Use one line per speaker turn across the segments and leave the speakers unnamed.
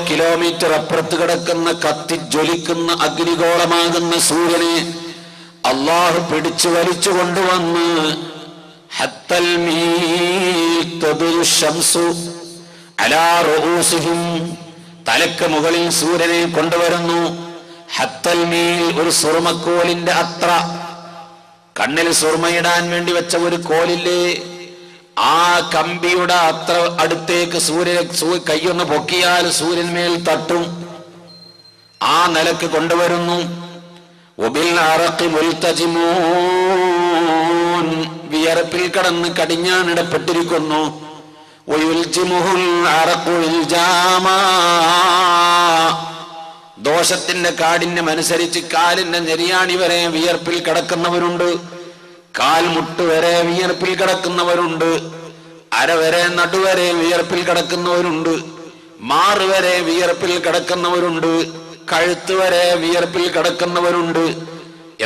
Kilometre അപ്പുറത്ത് കിടക്കുന്ന കത്തിജ്വലിക്കുന്ന അഗ്നിഗോളമാകുന്ന സൂര്യനെ അള്ളാഹു പിടിച്ചു വലിച്ചു കൊണ്ടുവന്ന് ഹത്തൽ ശംസു അലാ റഊസിഹിം, തലക്ക് മുകളിൽ സൂര്യനെ കൊണ്ടുവരുന്നു. ഹത്തൽ മീൽ, ഒരു സുറുമക്കോലിന്റെ അത്ര, കണ്ണിൽ സുറുമയിടാൻ വേണ്ടി വെച്ച ഒരു കോലില്ലേ, ആ കമ്പിയുടെ അത്ര അടുത്തേക്ക് കൈയൊന്ന് പൊക്കിയാൽ സൂര്യന്മേൽ തട്ടും. ആ നിലക്ക് കൊണ്ടുവരുന്നു. വിയർപ്പിൽ കടന്ന് കടിഞ്ഞാണിടപ്പെട്ടിരിക്കുന്നു. ദോഷത്തിന്റെ കാഠിന്യം അനുസരിച്ച് കാലിന്റെ ഞെരിയാണി വരെ വിയർപ്പിൽ കിടക്കുന്നവരുണ്ട്, കാൽമുട്ട് വരെ വിയർപ്പിൽ കിടക്കുന്നവരുണ്ട്, അരവരെ നടുവരെ വിയർപ്പിൽ കിടക്കുന്നവരുണ്ട്, മാറുവരെ വിയർപ്പിൽ കിടക്കുന്നവരുണ്ട്, കഴുത്ത് വരെ വിയർപ്പിൽ കിടക്കുന്നവരുണ്ട്.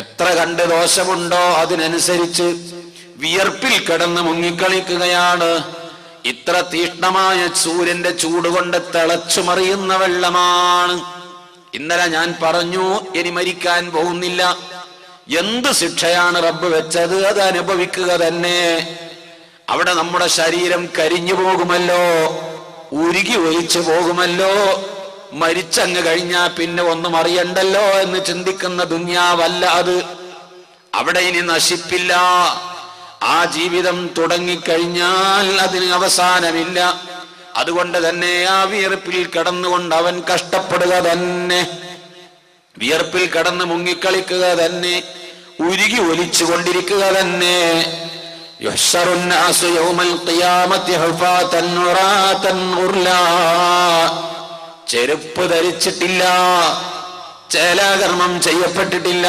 എത്ര കണ്ട് ദോഷമുണ്ടോ അതിനനുസരിച്ച് വിയർപ്പിൽ കിടന്ന് മുങ്ങിക്കളിക്കുകയാണ്. ഇത്ര തീഷ്ണമായ സൂര്യന്റെ ചൂടുകൊണ്ട് തിളച്ചു മറിയുന്ന വെള്ളമാണ്. ഇന്നലെ ഞാൻ പറഞ്ഞു, ഇനി മരിക്കാൻ പോകുന്നില്ല. എന്ത് ശിക്ഷയാണ് റബ്ബ് വെച്ചത് അത് അനുഭവിക്കുക തന്നെ. അവിടെ നമ്മുടെ ശരീരം കരിഞ്ഞു പോകുമല്ലോ, ഉരുകി ഒലിച്ചു പോകുമല്ലോ. മരിച്ചങ്ങ് കഴിഞ്ഞാൽ പിന്നെ ഒന്നും അറിയണ്ടല്ലോ എന്ന് ചിന്തിക്കുന്ന ദുന്യാവല്ല അത്. അവിടെ ഇനി നശിപ്പില്ല. ആ ജീവിതം തുടങ്ങിക്കഴിഞ്ഞാൽ അതിന് അവസാനമില്ല. അതുകൊണ്ട് തന്നെ ആ വിയർപ്പിൽ കിടന്നുകൊണ്ട് അവൻ കഷ്ടപ്പെടുക തന്നെ, വിയർപ്പിൽ കിടന്ന് മുങ്ങിക്കളിക്കുക തന്നെ, ഉരുകി ഒലിച്ചു കൊണ്ടിരിക്കുക തന്നെ. ചെരുപ്പ് ധരിച്ചിട്ടില്ല, ചേലാകർമ്മം ചെയ്യപ്പെട്ടിട്ടില്ല.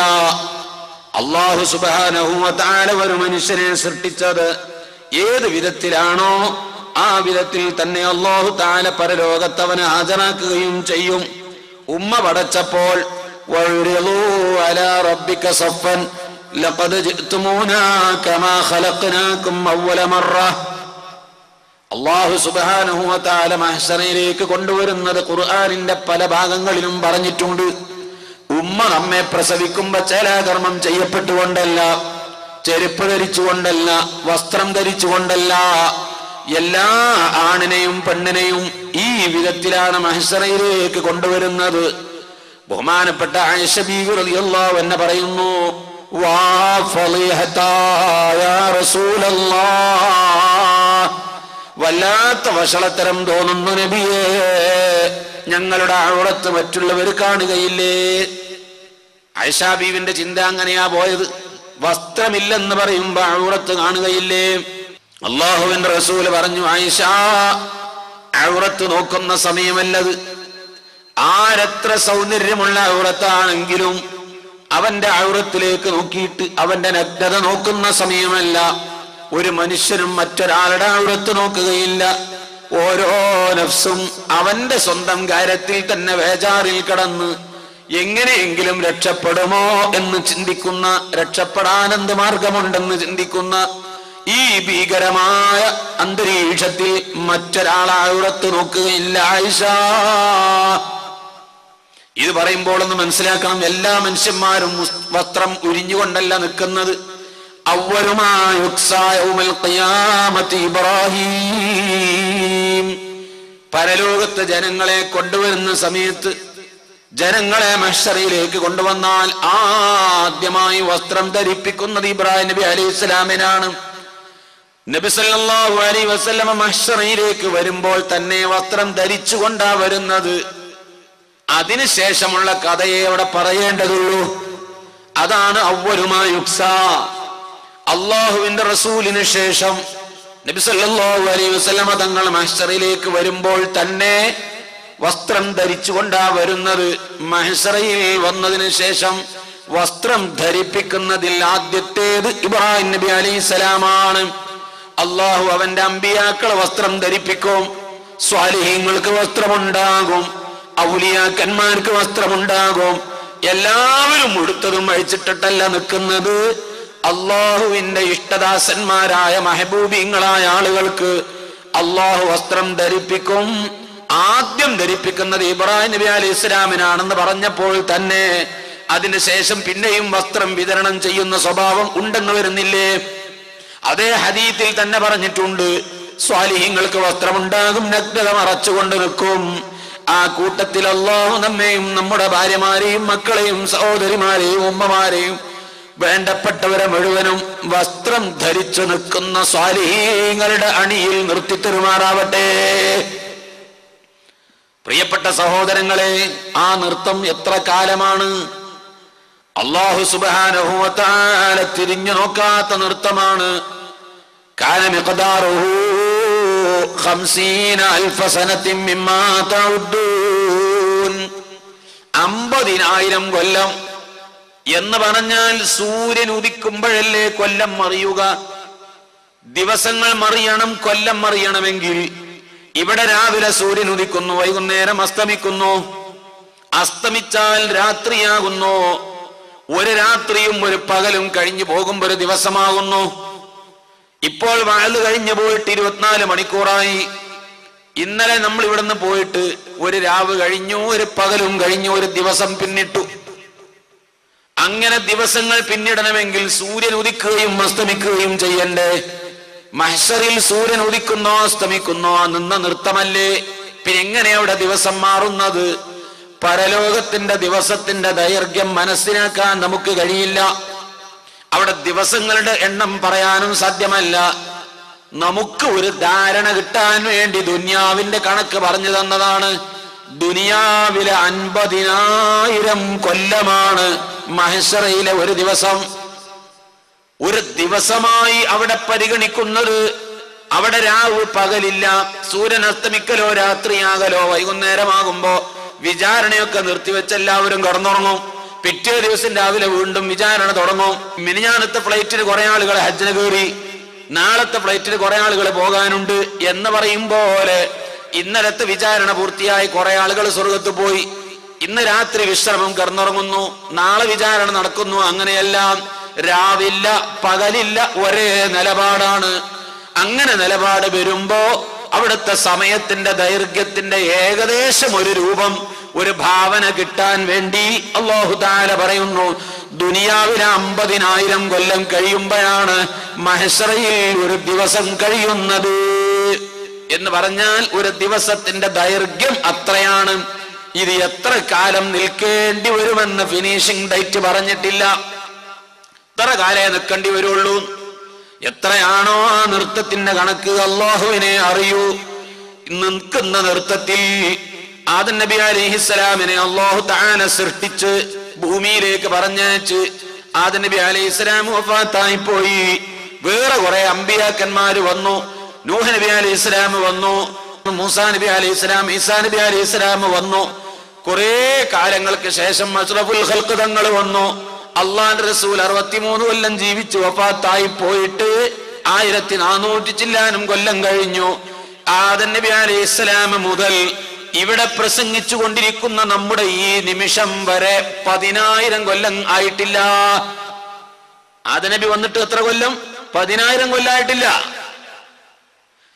അല്ലാഹു സുബ്ഹാനഹു വ തആല ഒരു മനുഷ്യനെ സൃഷ്ടിച്ചത് ഏത് വിധത്തിലാണോ ആ വിധത്തിൽ തന്നെ അല്ലാഹു തആല പരലോകത്തവനെ ഹാജരാക്കുകയും ചെയ്യും. ഉമ്മ പടച്ചപ്പോൾ അലാ റബ്ബിക സഫൻ ലഖദ് ജിഅ്തുമൂനാ കമാ ഖലഖനാകും അവ്വല മറ. അല്ലാഹു സുബ്ഹാനഹു വ തആല മഹ്ശറിലേക്ക് കൊണ്ടുവരുന്നത് ഖുർആനിന്റെ പല ഭാഗങ്ങളിലും പറഞ്ഞിട്ടുണ്ട്. ഉമ്മ നമ്മെ പ്രസവിക്കുമ്പോ ചേലാകർമ്മം ചെയ്യപ്പെട്ടുകൊണ്ടല്ല, ചെരുപ്പ് ധരിച്ചുകൊണ്ടല്ല, വസ്ത്രം ധരിച്ചുകൊണ്ടല്ല, എല്ലാ ആണിനെയും പെണ്ണിനെയും ഈ വിധത്തിലാണ് മഹ്ശറിലേക്ക് കൊണ്ടുവരുന്നത്. ബഹുമാനപ്പെട്ട ആയിഷ ബീവി റളിയല്ലാഹു അൻഹ പറയുന്നു, വാ ഫളിഹതാ യാ റസൂലല്ലാഹ്, വല്ലാത്ത വഷളത്തരം തോന്നുന്നു നബിയേ, ഞങ്ങളുടെ ഔറത്ത് മറ്റുള്ളവർ കാണുകയില്ലേ. ആയിഷ ബീവിന്റെ ചിന്ത അങ്ങനെയാ പോയത്. വസ്ത്രമില്ലെന്ന് പറയുമ്പോ ഔറത്ത് കാണുകയില്ലേ? അല്ലാഹുവിന്റെ റസൂല് പറഞ്ഞു, ആയിഷ, ഔറത്ത് നോക്കുന്ന സമയമല്ലത്. ആരെത്ര സൗന്ദര്യമുള്ള ഔറത്താണെങ്കിലും അവന്റെ ഔറത്തിലേക്ക് നോക്കിയിട്ട് അവന്റെ നഗ്നത നോക്കുന്ന സമയമല്ല. ഒരു മനുഷ്യനും മറ്റൊരാളുടെ ഔറത്ത് നോക്കുകയില്ല. ഓരോ നഫ്സും അവന്റെ സ്വന്തം കാര്യത്തിൽ തന്നെ വേജാറിൽ കടന്ന് എങ്ങനെയെങ്കിലും രക്ഷപ്പെടുമോ എന്ന് ചിന്തിക്കുന്ന, രക്ഷപ്പെടാൻ എന്ത് മാർഗമുണ്ടെന്ന് ചിന്തിക്കുന്ന ഈ ഭീകരമായ അന്തരീക്ഷത്തിൽ മറ്റൊരാൾ ഔറത്ത് നോക്കുകയില്ല ആയിഷ. ഇത് പറയുമ്പോൾ ഒന്ന് മനസ്സിലാക്കണം, എല്ലാ മനുഷ്യന്മാരും വസ്ത്രം ഉരിഞ്ഞുകൊണ്ടല്ല നിൽക്കുന്നത്. ഇബ്രാഹിം, പരലോകത്ത് ജനങ്ങളെ കൊണ്ടുവരുന്ന സമയത്ത്, ജനങ്ങളെ മഹ്ശറിലേക്ക് കൊണ്ടുവന്നാൽ ആദ്യമായി വസ്ത്രം ധരിപ്പിക്കുന്നത് ഇബ്രാഹിം നബി അലൈഹിസ്സലാമിനാണ്. നബി സല്ലല്ലാഹു അലൈഹി വസല്ലമ മഹ്ശറിലേക്ക് വരുമ്പോൾ തന്നെ വസ്ത്രം ധരിച്ചുകൊണ്ടാ വരുന്നത്. അതിനുശേഷമുള്ള കഥയെ അവിടെ പറയേണ്ടതുള്ളൂ. അതാണ് അവ്വലുമാ യുക്സാ. അള്ളാഹുവിന്റെ റസൂലിന് ശേഷം നബി സല്ലല്ലാഹു അലൈഹി വസല്ലമ തങ്ങൾ മഹ്ശറിലേക്ക് വരുമ്പോൾ തന്നെ വസ്ത്രം ധരിച്ചുകൊണ്ടാ വരുന്നത്. മഹ്ശറിയിൽ വന്നതിന് ശേഷം വസ്ത്രം ധരിപ്പിക്കുന്നതിൽ ആദ്യത്തേത് ഇബ്രാഹിം നബി അലൈഹിസ്സലാമാണ്. അള്ളാഹു അവന്റെ അമ്പിയാക്കളെ വസ്ത്രം ധരിപ്പിക്കും. സ്വാലിഹീങ്ങൾക്ക് വസ്ത്രമുണ്ടാകും, ഔലിയാക്കന്മാർക്ക് വസ്ത്രമുണ്ടാകും. എല്ലാവരും ഉടുത്തതും അഴിച്ചിട്ടിട്ടല്ല നിൽക്കുന്നത്. അള്ളാഹുവിന്റെ ഇഷ്ടദാസന്മാരായ മെഹബൂബീങ്ങളായ ആളുകൾക്ക് അള്ളാഹു വസ്ത്രം ധരിപ്പിക്കും. ആദ്യം ധരിപ്പിക്കുന്നത് ഇബ്രാഹിം നബി അലൈഹി ഇസ്ലാമിനാണെന്ന് പറഞ്ഞപ്പോൾ തന്നെ അതിന് ശേഷം പിന്നെയും വസ്ത്രം വിതരണം ചെയ്യുന്ന സ്വഭാവം ഉണ്ടെന്ന് വരുന്നില്ലേ? അതേ ഹദീത്തിൽ തന്നെ പറഞ്ഞിട്ടുണ്ട്, സ്വാലിഹീങ്ങൾക്ക് വസ്ത്രമുണ്ടാകും, നഗ്നത മറച്ചുകൊണ്ട് നിൽക്കും. ആ കൂട്ടത്തിൽ അല്ലാഹു നമ്മെയും നമ്മുടെ ഭാര്യമാരെയും മക്കളെയും സഹോദരിമാരെയും ഉമ്മമാരെയും വേണ്ടപ്പെട്ടവരെ മുഴുവനും വസ്ത്രം ധരിച്ചു നിൽക്കുന്ന സ്വാലിഹീങ്ങളുടെ അണിയിൽ നിർത്തിത്തരുമാറാവട്ടെ. പ്രിയപ്പെട്ട സഹോദരങ്ങളെ, ആ നൃത്തം എത്ര കാലമാണ്? അല്ലാഹു സുബ്ഹാനഹു വ തആല തിരിഞ്ഞു നോക്കാത്ത നൃത്തമാണ്. കാന മിഖ്ദാറുഹു 50,000 സനത്തിൻ മിമ്മാ തഉദ്ദൂൻ. 50,000 കൊല്ലം എന്ന് പറഞ്ഞാൽ സൂര്യൻ ഉദിക്കുമ്പോഴല്ലേ കൊല്ലം മറിയുക? ദിവസങ്ങൾ മറിയണം, കൊല്ലം മറിയണമെങ്കിൽ ഇവിടെ രാവിലെ സൂര്യൻ ഉദിക്കുന്നു, വൈകുന്നേരം അസ്തമിക്കുന്നു. അസ്തമിച്ചാൽ രാത്രിയാകുന്നു. ഒരു രാത്രിയും ഒരു പകലും കഴിഞ്ഞു പോകുമ്പോൾ ഒരു ദിവസമാകുന്നു. ഇപ്പോൾ വഅദ് കഴിഞ്ഞു പോയിട്ട് 24 മണിക്കൂറായി. ഇന്നലെ നമ്മൾ ഇവിടുന്ന് പോയിട്ട് ഒരു രാവ് കഴിഞ്ഞു, ഒരു പകലും കഴിഞ്ഞു, ഒരു ദിവസം പിന്നിട്ടു. അങ്ങനെ ദിവസങ്ങൾ പിന്നിടണമെങ്കിൽ സൂര്യൻ ഉദിക്കുകയും അസ്തമിക്കുകയും ചെയ്യണ്ടേ? മഹ്ശറിൽ സൂര്യൻ ഉദിക്കുന്നോ അസ്തമിക്കുന്നോ നിന്ന നൃത്തമല്ലേ? പിന്നെ എങ്ങനെ അവിടെ ദിവസം മാറുന്നത്? പരലോകത്തിന്റെ ദിവസത്തിന്റെ ദൈർഘ്യം മനസ്സിലാക്കാൻ നമുക്ക് കഴിയില്ല. അവിടെ ദിവസങ്ങളുടെ എണ്ണം പറയാനും സാധ്യമല്ല. നമുക്ക് ഒരു ധാരണ കിട്ടാൻ വേണ്ടി ദുനിയാവിന്റെ കണക്ക് പറഞ്ഞു തന്നതാണ്. ദുനിയാവിലെ 50,000 കൊല്ലമാണ് മഹ്ശറിലെ ഒരു ദിവസം. ഒരു ദിവസമായി അവിടെ പരിഗണിക്കുന്നത്. അവിടെ രാവ് പകലില്ല, സൂര്യൻ അസ്തമിക്കലോ രാത്രിയാകലോ വൈകുന്നേരമാകുമ്പോ വിചാരണയൊക്കെ നിർത്തിവെച്ച് എല്ലാവരും കടന്നുറങ്ങും. പിറ്റേ ദിവസം രാവിലെ വീണ്ടും വിചാരണ തുടങ്ങും. മിനിഞ്ഞാന്നത്തെ ഫ്ലൈറ്റിന് കുറെ ആളുകൾ ഹജ്ജിന് കയറി, നാളത്തെ ഫ്ലൈറ്റിന് കുറെ ആളുകൾ പോകാനുണ്ട് എന്ന് പറയും പോലെ ഇന്നലത്തെ വിചാരണ പൂർത്തിയായി കുറെ ആളുകൾ സ്വർഗത്ത് പോയി. ഇന്ന് രാത്രി വിശ്രമം കിടന്നുറങ്ങുന്നു, നാളെ വിചാരണ നടക്കുന്നു. അങ്ങനെയെല്ലാം രാവില്ല പകലില്ല, ഒരേ നിലപാടാണ്. അങ്ങനെ നിലപാട് വരുമ്പോ അവിടുത്തെ സമയത്തിന്റെ ദൈർഘ്യത്തിന്റെ ഏകദേശം ഒരു രൂപം, ഒരു ഭാവന കിട്ടാൻ വേണ്ടി അല്ലാഹു തആല പറയുന്നു, ദുനിയാവിലെ 50,000 കൊല്ലം കഴിയുമ്പോഴാണ് മഹ്ശറിൽ ഒരു ദിവസം കഴിയുന്നത് എന്ന് പറഞ്ഞാൽ ഒരു ദിവസത്തിന്റെ ദൈർഘ്യം അത്രയാണ്. ഇത് എത്ര കാലം നിൽക്കേണ്ടി വരുമെന്ന് ഫിനിഷിംഗ് ഡേറ്റ് പറഞ്ഞിട്ടില്ല. എത്ര കാലേ നിൽക്കേണ്ടി വരുള്ളൂ. എത്രയാണോ ആ നൃത്തത്തിന്റെ കണക്ക് അല്ലാഹുവിനെ അറിയൂ. നിൽക്കുന്ന നൃത്തത്തിൽ ആദം നബി അലൈഹിസ്സലാമിനെ അല്ലാഹു തആല സൃഷ്ടിച്ച് ഭൂമിയിലേക്ക് പറഞ്ഞയച്ച് ആദം നബി അലൈഹിസ്സലാം വഫാത്തായി പോയി. വേറെ കുറെ അമ്പിയാക്കന്മാര് വന്നു. നൂഹ് നബി അലൈഹിസ്സലാം വന്നു, മൂസാ നബി അലൈഹിസ്സലാം, ഈസാ നബി അലൈഹിസ്സലാം വന്നു. കുറെ കാലങ്ങൾക്ക് ശേഷം അഷ്റഫുൽ ഖൽഖ് തങ്ങൾ വന്നു. അള്ളാന്റെ റസൂൽ 63 കൊല്ലം ജീവിച്ച് വഫാത്തായി പോയിട്ട് 1400 ചില്ലാനും കൊല്ലം കഴിഞ്ഞു. ആദം നബി അലൈഹിസ്സലാം മുതൽ ഇവിടെ പ്രസംഗിച്ചു കൊണ്ടിരിക്കുന്ന നമ്മുടെ ഈ നിമിഷം വരെ 10,000 കൊല്ലം ആയിട്ടില്ല. ആദം നബി വന്നിട്ട് എത്ര കൊല്ലം? 10,000 കൊല്ലമായിട്ടില്ല.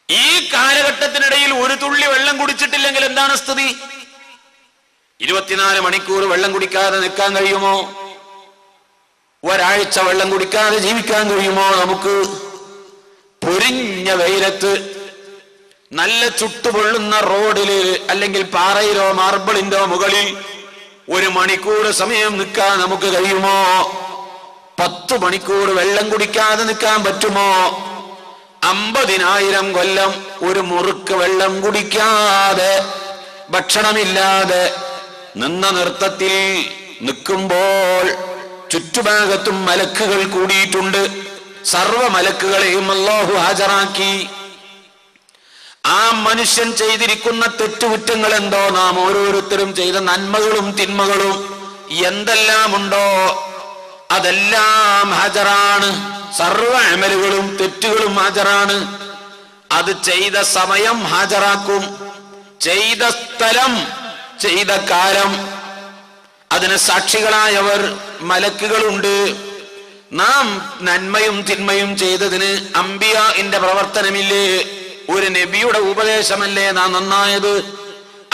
ഈ കാലഘട്ടത്തിനിടയിൽ ഒരു തുള്ളി വെള്ളം കുടിച്ചിട്ടില്ലെങ്കിൽ എന്താണ് സ്ഥിതി? 24 മണിക്കൂർ വെള്ളം കുടിക്കാതെ നിൽക്കാൻ കഴിയുമോ? ഒരാഴ്ച വെള്ളം കുടിക്കാതെ ജീവിക്കാൻ കഴിയുമോ നമുക്ക്? പൊരിഞ്ഞ വെയിലത്ത് നല്ല ചുട്ടുപൊള്ളുന്ന റോഡില് അല്ലെങ്കിൽ പാറയിലോ മാർബിളിന്റെ മുകളിൽ 1 മണിക്കൂർ സമയം നിൽക്കാൻ നമുക്ക് കഴിയുമോ? 10 മണിക്കൂർ വെള്ളം കുടിക്കാതെ നിൽക്കാൻ പറ്റുമോ? 50,000 കൊല്ലം ഒരു മുറുക്ക് വെള്ളം കുടിക്കാതെ ഭക്ഷണമില്ലാതെ നിന്ന നൃത്തത്തിൽ നിൽക്കുമ്പോൾ ചുറ്റുഭാഗത്തും മലക്കുകൾ കൂടിയിട്ടുണ്ട്. സർവ മലക്കുകളെയും അല്ലാഹു ഹാജരാക്കി. ആ മനുഷ്യൻ ചെയ്തിരിക്കുന്ന തെറ്റുകുറ്റങ്ങൾ എന്തോ, നാം ഓരോരുത്തരും ചെയ്ത നന്മകളും തിന്മകളും എന്തെല്ലാമുണ്ടോ അതെല്ലാം ഹാജരാണ്. സർവ അമലുകളും തെറ്റുകളും ഹാജരാണ്. അത് ചെയ്ത സമയം ഹാജരാക്കും, ചെയ്ത സ്ഥലം, ചെയ്ത കാലം, അതിന് സാക്ഷികളായവർ മലക്കുകളുണ്ട്. നാം നന്മയും തിന്മയും ചെയ്തതിന് അംബിയാഇന്റെ പ്രവർത്തനമില്ലേ? ഒരു നബിയുടെ ഉപദേശമല്ലേ നാം നന്നായത്?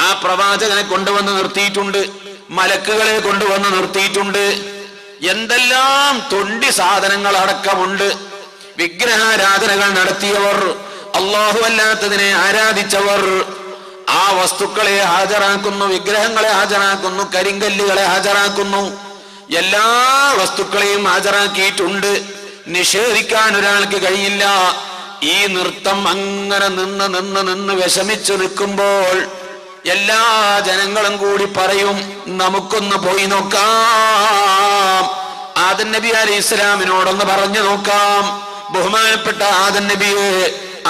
ആ പ്രവാചകനെ കൊണ്ടുവന്ന് നിർത്തിയിട്ടുണ്ട്, മലക്കുകളെ കൊണ്ടുവന്ന് നിർത്തിയിട്ടുണ്ട്, എന്തെല്ലാം തൊണ്ടി സാധനങ്ങൾ അടക്കമുണ്ട്. വിഗ്രഹാരാധനകൾ നടത്തിയവർ, അല്ലാഹു അല്ലാത്തതിനെ ആരാധിച്ചവർ ആ വസ്തുക്കളെ ഹാജരാക്കുന്നു, വിഗ്രഹങ്ങളെ ഹാജരാക്കുന്നു, കരിങ്കല്ലുകളെ ഹാജരാക്കുന്നു, എല്ലാ വസ്തുക്കളെയും ഹാജരാക്കിയിട്ടുണ്ട്. നിഷേധിക്കാൻ ഒരാൾക്ക് കഴിയില്ല. ഈ നൃത്തം അങ്ങനെ നിന്ന് വിഷമിച്ചു നിൽക്കുമ്പോൾ എല്ലാ ജനങ്ങളും കൂടി പറയും, നമുക്കൊന്ന് പോയി നോക്കാം, ആദം നബി അലൈഹി ഇസ്ലാമിനോടൊന്ന് പറഞ്ഞു നോക്കാം. ബഹുമാനപ്പെട്ട ആദം നബിയെ,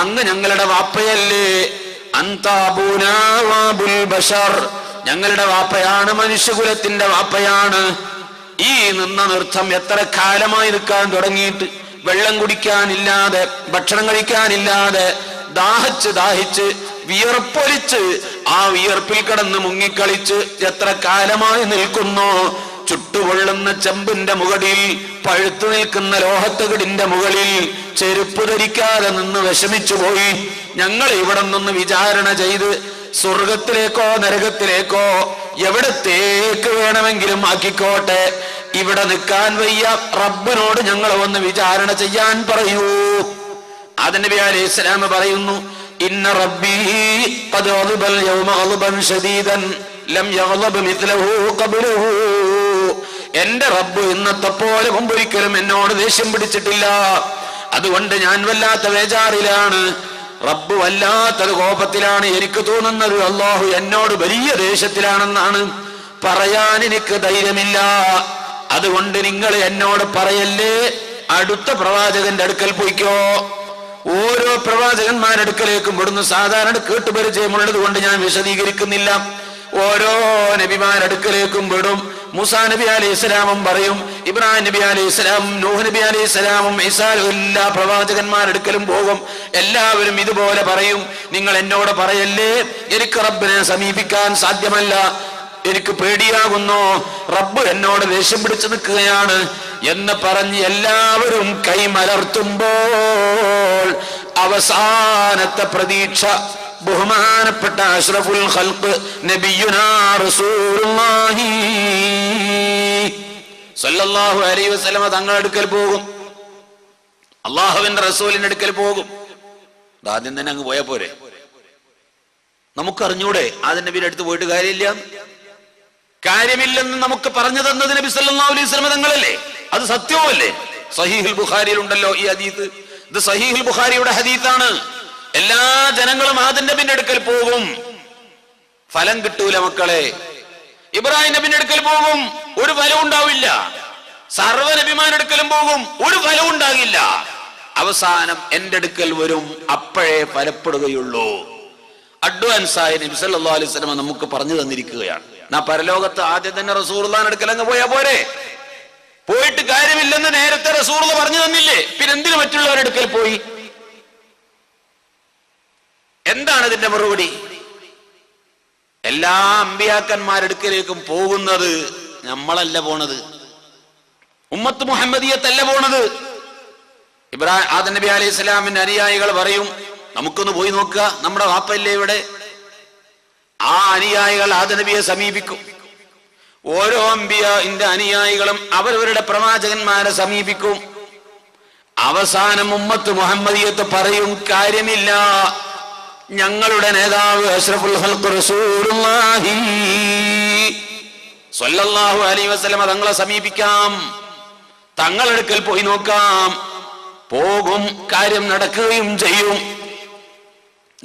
അങ്ങ് ഞങ്ങളുടെ വാപ്പയല്ലേ? അൻതാബുനാബുൽ ബശർ, ഞങ്ങളുടെ വാപ്പയാണ്, മനുഷ്യകുലത്തിന്റെ വാപ്പയാണ്. ഈ നിന്ന നൃത്തം എത്ര കാലമായി നിൽക്കാൻ തുടങ്ങിയിട്ട്, വെള്ളം കുടിക്കാനില്ലാതെ, ഭക്ഷണം കഴിക്കാനില്ലാതെ, ദാഹിച്ച് വിയർപ്പൊലിച്ച് ആ വിയർപ്പിൽ കിടന്ന് മുങ്ങിക്കളിച്ച് എത്ര കാലമായി നിൽക്കുന്നു. ചുട്ടുപൊള്ളുന്ന ചെമ്പിന്റെ മുകളിൽ, പഴുത്തു നിൽക്കുന്ന ലോഹത്തകിടിന്റെ മുകളിൽ ചെരുപ്പ് ധരിക്കാതെ നിന്ന് വിഷമിച്ചു പോയി. ഞങ്ങൾ ഇവിടെ നിന്ന് വിചാരണ ചെയ്ത് സ്വർഗത്തിലേക്കോ നരകത്തിലേക്കോ എവിടത്തേക്ക് വേണമെങ്കിലും ആക്കിക്കോട്ടെ, ഇവിടെ നിൽക്കാൻ വയ്യ, റബ്ബിനോട് ഞങ്ങൾ ഒന്ന് വിചാരണ ചെയ്യാൻ പറയൂ. ആദം നബി അലൈഹി സ്വലാം പറയുന്നു, ഇന്ന റബ്ബി ഖദ് ഗളബൽ യൗമ ഗളബൻ ശദീദൻ ലം യഗ്ളബ് മിത്ലഹു ഖബ്ലഹു. എന്റെ റബ്ബ് ഇന്നത്തെ പോലെ മുമ്പൊരിക്കലും എന്നോട് ദേഷ്യം പിടിച്ചിട്ടില്ല. അതുകൊണ്ട് ഞാൻ വല്ലാത്ത വേജാറിലാണ്, റബ്ബ് വല്ലാത്തൊരു കോപത്തിലാണ്. എനിക്ക് തോന്നുന്നത് അല്ലാഹു എന്നോട് വലിയ ദേഷ്യത്തിലാണെന്നാണ്. പറയാൻ എനിക്ക് ധൈര്യമില്ല. അതുകൊണ്ട് നിങ്ങൾ എന്നോട് പറയല്ലേ, അടുത്ത പ്രവാചകന്റെ അടുക്കൽ പോയിക്കോ. ഓരോ പ്രവാചകന്മാരുടെ അടുക്കലേക്കും ഇവിടുന്ന് സാധാരണ കേട്ടുപരിചയമുള്ളത് കൊണ്ട് ഞാൻ വിശദീകരിക്കുന്നില്ല. ഓരോ നബിമാരുടെ അടുക്കലേക്കും വിടും. മൂസാ നബി അലൈഹി ഇസ്ലാമും പറയും, ഇബ്രാഹിം നബി അലൈഹി ഇസ്ലാമും, നൂഹ് നബി അലൈഹി ഇസ്ലാമും, ഈസാ, എല്ലാ പ്രവാചകന്മാരുടെ അടുക്കലും പോകും. എല്ലാവരും ഇതുപോലെ പറയും, നിങ്ങൾ എന്നോട് പറയല്ലേ, എനിക്ക് റബ്ബിനെ സമീപിക്കാൻ സാധ്യമല്ല, എനിക്ക് പേടിയാകുന്നു, റബ്ബ് എന്നോട് ദേഷ്യം പിടിച്ചു നിൽക്കുകയാണ് എന്ന് പറഞ്ഞ് എല്ലാവരും കൈമലർത്തുമ്പോൾ അവസാനത്തെ പ്രതീക്ഷ ബഹുമാനപ്പെട്ട അഷ്റഫുൽ ഖൽഖ് നബിയുനാ റസൂലുള്ളാഹി സ്വല്ലല്ലാഹു അലൈഹി വസല്ലമ തങ്ങളുടെ അടുക്കൽ പോകും, അള്ളാഹുവിന്റെ റസൂലിന്റെ അടുക്കൽ പോകും. ആദ്യം തന്നെ അങ്ങ് പോയാ പോരെ? നമുക്കറിഞ്ഞൂടെ ആദം നബിയുടെ അടുത്ത് പോയിട്ട് കാര്യമില്ലെന്ന് നമുക്ക് പറഞ്ഞു തന്നത് നബി സല്ലല്ലാഹു അലൈഹി വസല്ലം തങ്ങളല്ലേ? അത് സത്യവുമല്ലേ? സഹീഹുൽ ബുഖാരിയിൽ ഉണ്ടല്ലോ ഈ ഹദീസ്. ഇത് സഹീഹുൽ ബുഖാരിയുടെ ഹദീസാണ്. എല്ലാ ജനങ്ങളും ആദം നബിന്റെ അടുക്കൽ പോകും, ഫലം കിട്ടൂല മക്കളെ. ഇബ്രാഹിം നബിന്റെ അടുക്കൽ പോകും, ഒരു ഫലം ഉണ്ടാവില്ല. സർവ്വ നബിമാരുടെ അടുക്കലും പോകും, ഒരു ഫലം ഉണ്ടാകില്ല. അവസാനം എന്റെ അടുക്കൽ വരും, അപ്പോഴേ ഫലപ്പെടുകയുള്ളൂ. അഡ്വാൻസായ നബി സല്ലല്ലാഹു അലൈഹി വസല്ലം നമുക്ക് പറഞ്ഞു തന്നിരിക്കുകയാണ്. പരലോകത്ത് ആദ്യം തന്നെ റസൂലുള്ളാഹിന്റെ അടുക്കൽ അങ്ങ് പോയാ പോരെ? പോയിട്ട് കാര്യമില്ലെന്ന് നേരത്തെ റസൂലുള്ള പറഞ്ഞു തന്നില്ലേ? പിന്നെ എന്തിനു മറ്റുള്ളവരുടെ അടുക്കൽ പോയി? എന്താണ് ഇതിന്റെ മറുപടി? എല്ലാ അമ്പിയാക്കന്മാരുടെ അടുക്കലേക്കും പോകുന്നത് നമ്മളല്ല പോണത്, ഉമ്മത്ത് മുഹമ്മദിയത്തല്ല പോണത്. ആദം നബി അലൈഹി സ്വലാമിന്റെ അനുയായികൾ പറയും, നമുക്കൊന്ന് പോയി നോക്കുക, നമ്മുടെ വാപ്പല്ലേ ഇവിടെ. ആ അനുയായികൾ ആദം നബിയെ സമീപിക്കും. ഓരോ അമ്പിയാന്റെ അനുയായികളും അവരവരുടെ പ്രവാചകന്മാരെ സമീപിക്കും. അവസാനം ഉമ്മത്ത് മുഹമ്മദിയത്ത് പറയും, കാര്യമില്ല, ഞങ്ങളുടെ നേതാവ് അഷ്റഫുൽ ഖൽഖ് റസൂലുള്ളാഹി സ്വല്ലല്ലാഹു അലൈഹി വസല്ലം തങ്ങളെ സമീപിക്കാം, തങ്ങളുടെ അടുക്കൽ പോയി നോക്കാം. പോകും, കാര്യം നടക്കുകയും ചെയ്യും.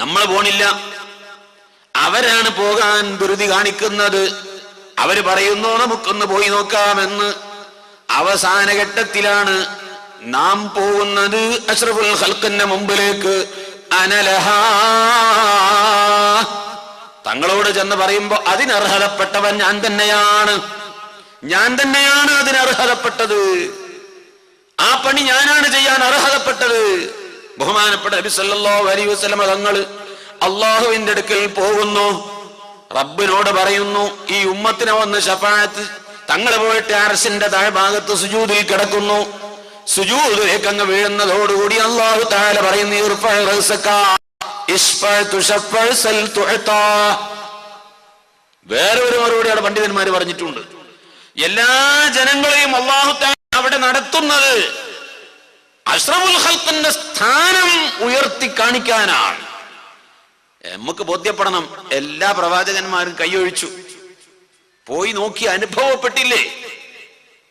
നമ്മൾ പോണില്ല, അവരാണ് പോകാൻ ധൃതി കാണിക്കുന്നത്. അവര് പറയുന്നു നമുക്കൊന്ന് പോയി നോക്കാമെന്ന്. അവസാന ഘട്ടത്തിലാണ് നാം പോകുന്നത് അഷ്റഫുൽ ഖൽഖിന്റെ മുമ്പിലേക്ക്. അനലഹാ, തങ്ങളോട് ചെന്ന് പറയുമ്പോ അതിനർഹതപ്പെട്ടവൻ ഞാൻ തന്നെയാണ്, അതിനർഹതപ്പെട്ടത്. ആ പണി ഞാനാണ് ചെയ്യാൻ അർഹതപ്പെട്ടത്. ബഹുമാനപ്പെട്ട നബി സല്ലല്ലാഹു അലൈഹി വസല്ലം തങ്ങൾ അള്ളാഹുവിന്റെ അടുക്കൽ പോകുന്നു. റബ്ബിനോട് പറയുന്നു, ഈ ഉമ്മത്തിനെ വന്ന് ശഫാഅത്ത്. തങ്ങൾ പോയിട്ട് അർശിന്റെ താഴ്ഭാഗത്ത് സുജൂദിൽ കിടക്കുന്നു. സുജൂദിലേക്ക് അങ്ങ് വീഴുന്നതോടുകൂടി അല്ലാഹു തആല പറയുന്നു, വേറെ ഒരു മറുപടിയാണ് പണ്ഡിതന്മാർ പറഞ്ഞിട്ടുണ്ട്. എല്ലാ ജനങ്ങളെയും അല്ലാഹു തആല അവിടെ നടത്തുന്നത് അഷ്റഫുൽ ഖൽഖിന്റെ സ്ഥാനം ഉയർത്തി കാണിക്കാനാണ്. നമുക്ക് ബോധ്യപ്പെടണം, എല്ലാ പ്രവാചകന്മാരും കൈയൊഴിച്ചു പോയി നോക്കി അനുഭവപ്പെട്ടില്ലേ?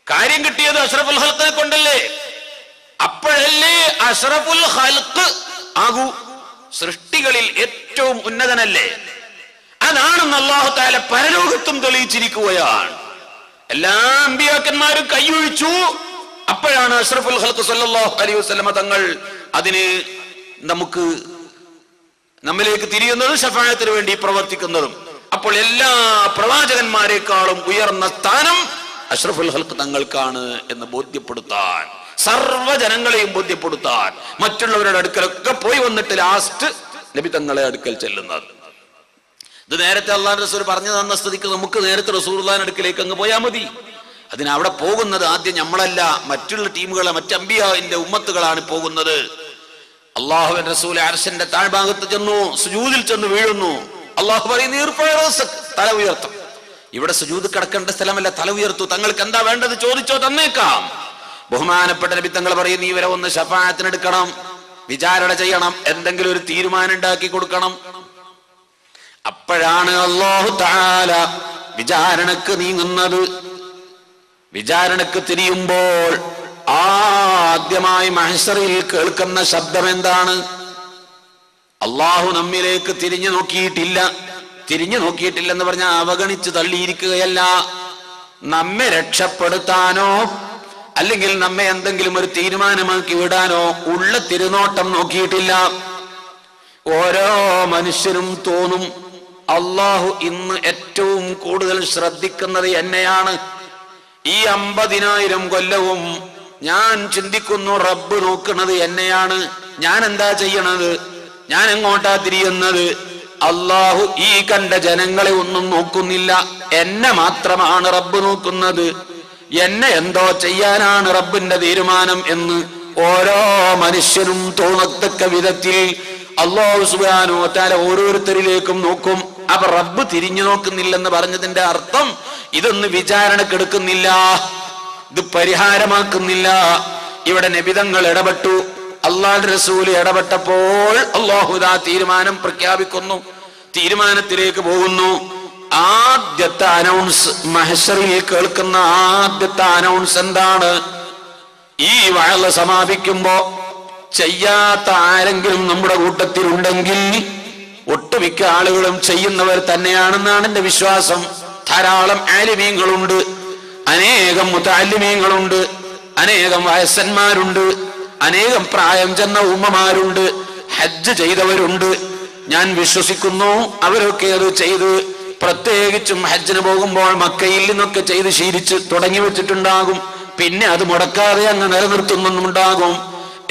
കാര്യം കിട്ടിയത് അഷ്റഫുൽ ഖൽഖിനെ കൊണ്ടല്ലേ? അപ്പോഴല്ലേ അഷ്റഫുൽ ഖൽഖ് ആകൂ, സൃഷ്ടികളിൽ ഏറ്റവും ഉന്നതനല്ലേ? അതാണെന്ന് അല്ലാഹു തആല പരലോകത്തും തെളിയിച്ചിരിക്കുകയാണ്. എല്ലാ അമ്പിയാക്കന്മാരും കൈയൊഴിച്ചു. അപ്പോഴാണ് അഷ്റഫുൽ ഖൽഖ് സല്ലല്ലാഹു അലൈഹി വസല്ലമ തങ്ങൾ അതിന് നമ്മിലേക്ക് തിരിയുന്നതും ശഫാഅത്തിന് വേണ്ടി പ്രവർത്തിക്കുന്നതും. അപ്പോൾ എല്ലാ പ്രവാചകന്മാരെക്കാളും ഉയർന്ന സ്ഥാനം അഷ്റഫുൽ ഖൽഖ് തങ്ങൾക്കാണ് എന്ന് ബോധ്യപ്പെടുത്താൻ, സർവ്വജനങ്ങളെയും ബോധ്യപ്പെടുത്താൻ, മറ്റുള്ളവരുടെ അടുക്കലൊക്കെ പോയി വന്നിട്ട് ലാസ്റ്റ് നബി തങ്ങളെ അടുക്കൽ ചെല്ലുന്നത്. ഇത് നേരത്തെ അല്ലാഹുവിന്റെ റസൂൽ പറഞ്ഞു തന്ന സ്ഥിതിക്ക് നമുക്ക് നേരത്തെ റസൂലുള്ളാഹിന്റെ അടുക്കലേക്ക് അങ്ങ് പോയാൽ മതി. അതിനവിടെ പോകുന്നത് ആദ്യം നമ്മളല്ല, മറ്റുള്ള ടീമുകളെ, മറ്റ് അമ്പിയാവിന്റെ ഉമ്മത്തുകളാണ് പോകുന്നത്. അല്ലാഹുവിന്റെ റസൂൽ അർശിന്റെ താഴ്ഭാഗത്ത് ചെന്നു, സുജൂദിൽ ചെന്ന് വീഴുന്നു. അല്ലാഹു പറയുന്നു തല ഉയർത്തും. ഇവിടെ സുജൂദ് കിടക്കേണ്ട സ്ഥലമല്ല, തല ഉയർത്തു. തങ്ങൾക്ക് എന്താ വേണ്ടത് ചോദിച്ചോ, തന്നേക്കാം. ബഹുമാനപ്പെട്ട നബി തങ്ങൾ പറയുന്നു, ഇവരെ ഒന്ന് ശഫാഅത്തിനെടുക്കണം, വിചാരണ ചെയ്യണം, എന്തെങ്കിലും ഒരു തീരുമാനം ഉണ്ടാക്കി കൊടുക്കണം. അപ്പോഴാണ് അല്ലാഹു തആല വിചാരണക്ക് നീങ്ങുന്നത്. വിചാരണക്ക് തിരിയുമ്പോൾ ആദ്യമായി മഹ്ശറിൽ കേൾക്കുന്ന ശബ്ദം എന്താണ്? അല്ലാഹു നമ്മിലേക്ക് തിരിഞ്ഞു നോക്കിയിട്ടില്ലെന്ന് പറഞ്ഞാൽ അവഗണിച്ച് തള്ളിയിരിക്കുകയല്ല. നമ്മെ രക്ഷപ്പെടുത്താനോ അല്ലെങ്കിൽ നമ്മെ എന്തെങ്കിലും ഒരു തീരുമാനമാക്കി വിടാനോ ഉള്ള തിരുനോട്ടം നോക്കിയിട്ടില്ല. ഓരോ മനുഷ്യനും തോന്നും, അല്ലാഹു ഇന്ന് ഏറ്റവും കൂടുതൽ ശ്രദ്ധിക്കുന്നത് എന്നെയാണ്. ഈ 50,000 കൊല്ലവും ഞാൻ ചിന്തിക്കുന്നു, റബ്ബ് നോക്കുന്നത് എന്നെയാണ്. ഞാൻ എന്താ ചെയ്യണത്? ഞാൻ എങ്ങോട്ടാ തിരിയുന്നത്? അല്ലാഹു ഈ കണ്ട ജനങ്ങളെ ഒന്നും നോക്കുന്നില്ല, എന്നെ മാത്രമാണ് റബ്ബ് നോക്കുന്നത്. എന്നെ എന്തോ ചെയ്യാനാണ് റബ്ബിന്റെ തീരുമാനം എന്ന് ഓരോ മനുഷ്യനും തോന്നത്തക്ക വിധത്തിൽ അല്ലാഹു സുബ്ഹാനഹു വ തആല ഓരോരുത്തരിലേക്കും നോക്കും. അപ്പൊ റബ്ബ് തിരിഞ്ഞു നോക്കുന്നില്ലെന്ന് പറഞ്ഞതിന്റെ അർത്ഥം ഇതൊന്ന് വിചാരണക്കെടുക്കുന്നില്ല, ഇത് പരിഹാരമാക്കുന്നില്ല. ഇവിടെ നബിതങ്ങൾ ഇടപെട്ടു, അല്ലാഹുവിന്റെ റസൂൽ ഇടപെട്ടപ്പോൾ അല്ലാഹു ദാ തീരുമാനം പ്രഖ്യാപിക്കുന്നു, തീരുമാനത്തിലേക്ക് പോകുന്നു. ആദ്യത്തെ അനൗൺസ്, മഹ്ശറിൽ കേൾക്കുന്ന ആദ്യത്തെ അനൗൺസ് എന്താണ്? ഈ വഅള് സമാപിക്കുമ്പോ ചെയ്യാത്ത ആരെങ്കിലും നമ്മുടെ കൂട്ടത്തിൽ ഉണ്ടെങ്കിൽ ഒട്ടുമിക്ക ആളുകളും ചെയ്യുന്നവർ തന്നെയാണെന്നാണ് എന്റെ വിശ്വാസം. ധാരാളം ആലിമീങ്ങളുണ്ട്, അനേകം മുതഅല്ലിമീങ്ങളുണ്ട്, അനേകം വയസ്സന്മാരുണ്ട്, അനേകം പ്രായം ചെന്ന ഉമ്മമാരുണ്ട്, ഹജ്ജ് ചെയ്തവരുണ്ട്. ഞാൻ വിശ്വസിക്കുന്നു അവരൊക്കെ അത് ചെയ്ത്, പ്രത്യേകിച്ചും ഹജ്ജിന് പോകുമ്പോൾ മക്കയിൽ നിന്നൊക്കെ ചെയ്ത് ശീലിച്ച് തുടങ്ങി വെച്ചിട്ടുണ്ടാകും. പിന്നെ അത് മുടക്കാതെ അങ്ങ് നിലനിർത്തുന്നുണ്ടാകും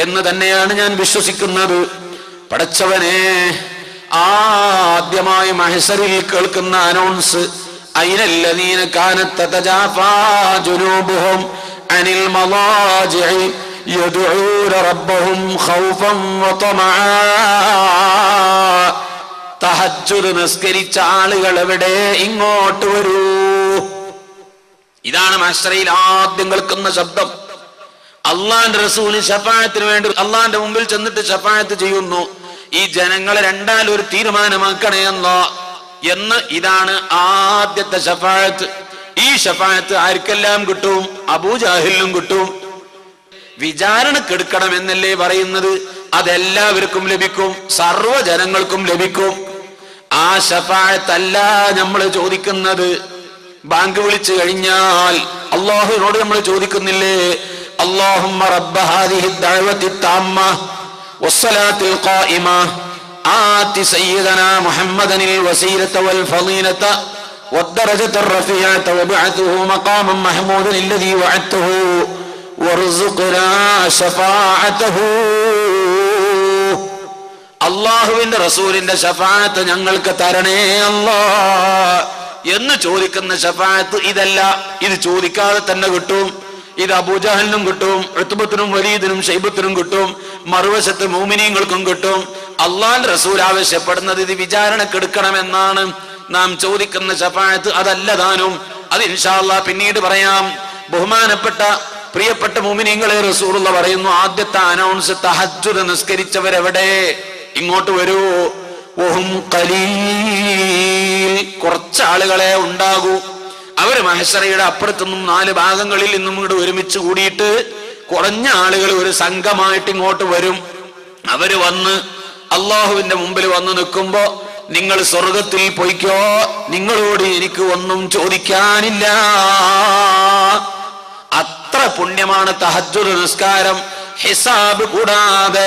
എന്ന് തന്നെയാണ് ഞാൻ വിശ്വസിക്കുന്നത്. പടച്ചവനെ, ആദ്യമായി മഹ്ശറിൽ കേൾക്കുന്ന അനൗൺസ്, അയ്നല്ലദീന കാനത് തതജാഫാ ജുനൂബുഹും അനിൽ മളാജിഇ യദ്ഊന റബ്ബഹും ഖൗഫൻ വതമആ. തഹജ്ജുദ് നിസ്കരിച്ച ആളുകൾ എവിടെ? ഇങ്ങോട്ട് വരൂ. ഇതാണ് മഹ്ശറിൽ ആദ്യം കേൾക്കുന്ന ശബ്ദം. അള്ളാന്റെ റസൂൽ ശഫാഅത്തിന് വേണ്ടി അള്ളാന്റെ മുമ്പിൽ ചെന്നിട്ട് ശഫാഅത്ത് ചെയ്യുന്നു. ഈ ജനങ്ങളെ രണ്ടാലൊരു തീരുമാനമാക്കണേ എന്ന്. ഇതാണ് ആദ്യത്തെ ശഫാഅത്ത്. ഈ ശഫാഅത്ത് ആർക്കെല്ലാം കിട്ടും? അബൂജാഹിലിനും കിട്ടും. വിചാരണക്കെടുക്കണമെന്നല്ലേ പറയുന്നത്? അതെല്ലാവർക്കും ലഭിക്കും, സർവ്വജനങ്ങൾക്കും ലഭിക്കും. ആ ശഫാഅത്തല്ല നമ്മൾ ചോദിക്കുന്നത്. ബാങ്ക് വിളിച്ചു കഴിഞ്ഞാൽ അല്ലാഹുവിനോട് നമ്മൾ ചോദിക്കുന്നില്ലേ, അല്ലാഹുമ്മ റബ്ബ ഹാദിഹി ദഅവതി തമ്മ വസ്സലാത്തിൽ ഖായിമ ആതി സയ്യിദനാ മുഹമ്മദനിൽ വസീലത വൽ ഫളീലത വദ്ദറജത റഫീഅത വബഅതുഹു മഖാമൻ മഹ്മൂദൻ الذي വഅദതഹു വർസുഖ്നാ ശഫാഅതഹു. അല്ലാഹുവിന്റെ റസൂലിന്റെ ശഫാഅത്ത് ഞങ്ങൾക്ക് തരണേ അല്ലാഹ് എന്ന് ചോദിക്കുന്ന ശഫാഅത്ത് ഇതല്ല. ഇത് ചോദിക്കാതെ തന്നെ കിട്ടും. ഇത് അബൂജഹലിനും കിട്ടും, ഉത്ബത്തിനും വലീദിനും ശൈബത്തിനും കിട്ടും, മറുവശത്ത് മുഅ്മിനീങ്ങൾക്കും കിട്ടും. അല്ലാഹുവിന്റെ റസൂൽ ആവശ്യപ്പെടുന്നത് ഇത് വിചാരണക്കെടുക്കണമെന്നാണ്. നാം ചോദിക്കുന്ന ശഫാഅത്ത് അതല്ല താനും. അത് ഇൻഷാ അല്ലാഹ് പിന്നീട് പറയാം. ബഹുമാനപ്പെട്ട പ്രിയപ്പെട്ട മുഅ്മിനീങ്ങളെ, റസൂലുള്ളാഹി പറയുന്നു, ആദ്യത്തെ അനൗൺസ് തഹജ്ജുദ് നിസ്കരിച്ചവരെവിടെ? ഇങ്ങോട്ട് വരൂ. വഹും ഖലീൽ, കുറച്ച് ആളുകളെ ഉണ്ടാകൂ. അവര് മഹ്ശറയുടെ അപ്പുറത്തുനിന്നും 4 ഭാഗങ്ങളിൽ നിന്നും ഇങ്ങോട്ട് ഒരുമിച്ച് കൂടിയിട്ട് കുറഞ്ഞ ആളുകൾ ഒരു സംഘമായിട്ട് ഇങ്ങോട്ട് വരും. അവര് വന്ന് അള്ളാഹുവിന്റെ മുമ്പിൽ വന്ന് നിൽക്കുമ്പോ, നിങ്ങൾ സ്വർഗത്തിൽ പോയിക്കോ, നിങ്ങളോട് എനിക്ക് ഒന്നും ചോദിക്കാനില്ല. അത്ര പുണ്യമാണ് തഹജ്ജുദ് നിസ്കാരം. ഹിസാബ് കൂടാതെ,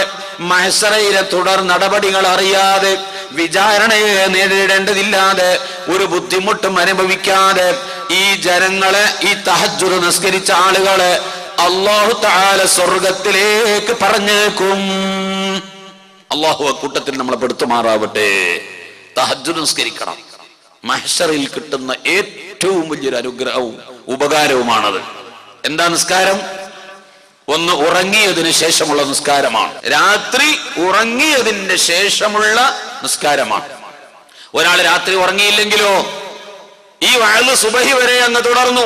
മഹ്ശറയിലെ തുടർ നടപടികൾ അറിയാതെ, വിചാരണയെ നേരിടേണ്ടതില്ലാതെ, ഒരു ബുദ്ധിമുട്ടും അനുഭവിക്കാതെ ഈ ജനങ്ങളെ, ഈ തഹജ്ജുദ് നിസ്കരിച്ച ആളുകളെ അല്ലാഹു തആല സ്വർഗത്തിലേക്ക് പറഞ്ഞേക്കും. അല്ലാഹു അക്കൂട്ടത്തിൽ നമ്മളെ പെടുത്തുമാറാവട്ടെ. തഹജ്ജുദ് നിസ്കരിക്കണം. മഹ്ശറിൽ കിട്ടുന്ന ഏറ്റവും വലിയൊരു അനുഗ്രഹവും ഉപകാരവുമാണത്. എന്താ നിസ്കാരം? ഒന്ന്, ഉറങ്ങിയതിന് ശേഷമുള്ള നിസ്കാരമാണ്. രാത്രി ഉറങ്ങിയതിന്റെ ശേഷമുള്ള നിസ്കാരമാണ്. ഒരാൾ രാത്രി ഉറങ്ങിയില്ലെങ്കിലോ, ഈ വഅദ് സുബഹി വരെ അങ്ങ് തുടർന്നു.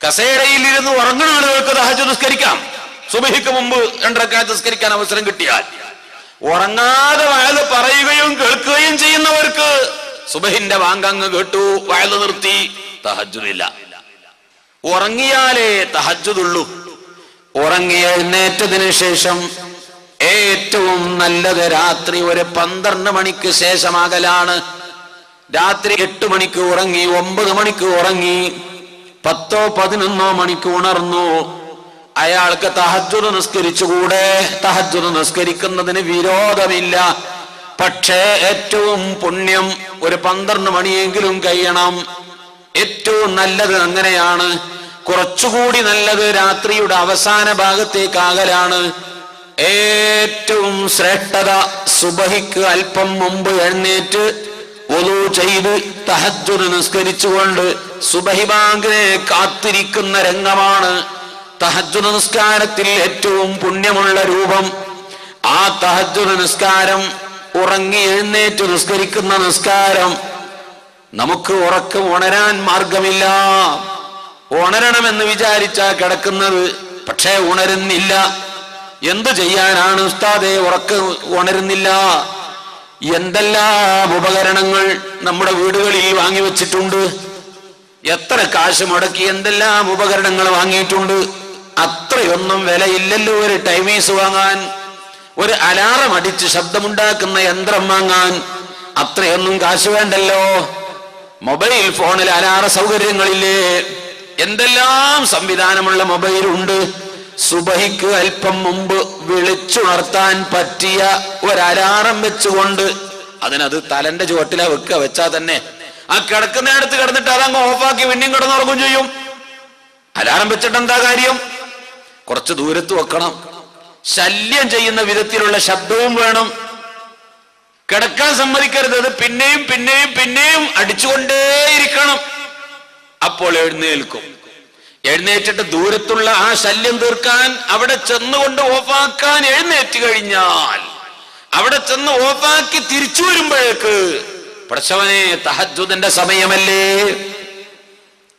കസേരയിൽ ഇരുന്ന് ഉറങ്ങുന്ന ആളുകൾക്ക് തഹജ്ജുദ് നിസ്കരിക്കാം. സുബഹിക്ക് മുമ്പ് 2 റക്അത്ത് നിസ്കരിക്കാൻ അവസരം കിട്ടിയാൽ. ഉറങ്ങാതെ വഅദ് പറയുകയും കേൾക്കുകയും ചെയ്യുന്നവർക്ക് സുബഹിന്റെ വാങ്കങ്ങ് കേട്ടു, വഅദ് നിർത്തി, തഹജ്ജുദില്ല. ഉറങ്ങിയാലേ തഹജ്ജുദുള്ളൂ. ഉറങ്ങി എഴുന്നേറ്റതിന് ശേഷം ഏറ്റവും നല്ലത് രാത്രി ഒരു 12 മണിക്ക് ശേഷമാകലാണ്. രാത്രി 8 മണിക്ക് ഉറങ്ങി, 9 മണിക്ക് ഉറങ്ങി, 10 11 മണിക്ക് ഉണർന്നു, അയാൾക്ക് തഹജ്ജുദ് നിസ്കരിച്ചുകൂടെ? തഹജ്ജുദ് നിസ്കരിക്കുന്നതിന് വിരോധമില്ല. പക്ഷേ ഏറ്റവും പുണ്യം ഒരു 12 മണിയെങ്കിലും കഴിയണം. ഏറ്റവും നല്ലത് അങ്ങനെയാണ്. കുറച്ചുകൂടി നല്ലത് രാത്രിയുടെ അവസാന ഭാഗത്തേക്കാകലാണ്. ഏറ്റവും ശ്രേഷ്ഠത സുബഹിക്ക് അല്പം മുമ്പ് എഴുന്നേറ്റ് വുളു ചെയ്ത് തഹജ്ജുദ് നിസ്കരിച്ചുകൊണ്ട് സുബഹി ബാങ്കിനെ കാത്തിരിക്കുന്ന രംഗമാണ് തഹജ്ജുദ് നിസ്കാരത്തിൽ ഏറ്റവും പുണ്യമുള്ള രൂപം. ആ തഹജ്ജുദ് നിസ്കാരം, ഉറങ്ങി എഴുന്നേറ്റ് നിസ്കരിക്കുന്ന നിസ്കാരം, നമുക്ക് ഉറക്കം ഉണരാൻ മാർഗമില്ല. ഉണരണമെന്ന് വിചാരിച്ചാ കിടക്കുന്നത്, പക്ഷേ ഉണരുന്നില്ല. എന്തു ചെയ്യാനാണ് ഉസ്താദേ, ഉറക്കം ഉണരുന്നില്ല? എന്തെല്ലാം ഉപകരണങ്ങൾ നമ്മുടെ വീടുകളിൽ വാങ്ങിവെച്ചിട്ടുണ്ട്. എത്ര കാശ് മുടക്കി എന്തെല്ലാം ഉപകരണങ്ങൾ വാങ്ങിയിട്ടുണ്ട്. അത്രയൊന്നും വിലയില്ലല്ലോ ഒരു ടൈമീസ് വാങ്ങാൻ, ഒരു അലാറം അടിച്ച് ശബ്ദമുണ്ടാക്കുന്ന യന്ത്രം വാങ്ങാൻ. അത്രയൊന്നും കാശ് വേണ്ടല്ലോ. മൊബൈൽ ഫോണിൽ അലാറ സൗകര്യങ്ങളില്ലേ? എന്തെല്ലാം സംവിധാനമുള്ള മൊബൈലുണ്ട്. സുബഹിക്ക് അല്പം മുമ്പ് വിളിച്ചുണർത്താൻ പറ്റിയ ഒരു അലാറം വെച്ചുകൊണ്ട്, അതിനത് തലന്റെ ചുവട്ടിലാ വെച്ചാ തന്നെ ആ കിടക്കുന്നിടത്ത് കിടന്നിട്ട് അതങ്ങ് ഓഫാക്കി പിന്നെയും കിടന്നുറങ്ങും ചെയ്യും. അലാറം വെച്ചിട്ട് എന്താ കാര്യം? കുറച്ച് ദൂരത്ത് വെക്കണം. ശല്യം ചെയ്യുന്ന വിധത്തിലുള്ള ശബ്ദവും വേണം. കിടക്കാൻ സമ്മതിക്കരുത്. അത് പിന്നെയും പിന്നെയും പിന്നെയും അടിച്ചുകൊണ്ടേയിരിക്കണം. അപ്പോൾ എഴുന്നേൽക്കും. എഴുന്നേറ്റിട്ട് ദൂരത്തുള്ള ആ ശല്യം തീർക്കാൻ അവിടെ ചെന്നുകൊണ്ട് ഓഫാക്കാൻ എഴുന്നേറ്റ് കഴിഞ്ഞാൽ, അവിടെ ചെന്ന് ഓഫാക്കി തിരിച്ചു വരുമ്പോഴേക്ക് പടച്ചവനെ, തഹജ്ജുദിന്റെ സമയമല്ലേ.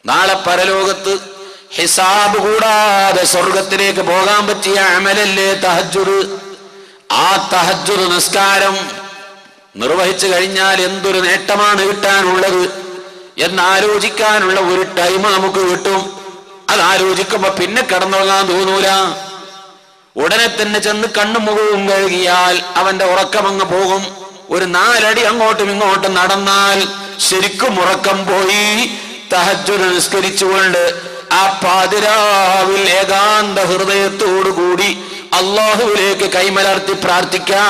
നാളെ പരലോകത്ത് ഹിസാബ് കൂടാതെ സ്വർഗത്തിലേക്ക് പോകാൻ പറ്റിയ അമലല്ലേ തഹജ്ജുദ്. ആ തഹജ്ജുദ് നിസ്കാരം നിർവഹിച്ചു കഴിഞ്ഞാൽ എന്തൊരു നേട്ടമാണ് കിട്ടാനുള്ളത് എന്നാലോചിക്കാനുള്ള ഒരു ടൈം നമുക്ക് കിട്ടും. അതാലോചിക്കുമ്പോ പിന്നെ കിടന്നുറങ്ങാൻ തോന്നൂല. ഉടനെ തന്നെ ചെന്ന് കണ്ണും മുഖവും കഴുകിയാൽ അവന്റെ ഉറക്കമങ്ങ് പോകും. ഒരു 4 അടി അങ്ങോട്ടും ഇങ്ങോട്ടും നടന്നാൽ ശരിക്കും ഉറക്കം പോയി. തഹജ്ജുദ് നിസ്കരിച്ചുകൊണ്ട് ആ പാതിരാവിൽ ഏകാന്ത ഹൃദയത്തോടു കൂടി അല്ലാഹുവിലേക്ക് കൈമലർത്തി പ്രാർത്ഥിക്കാം.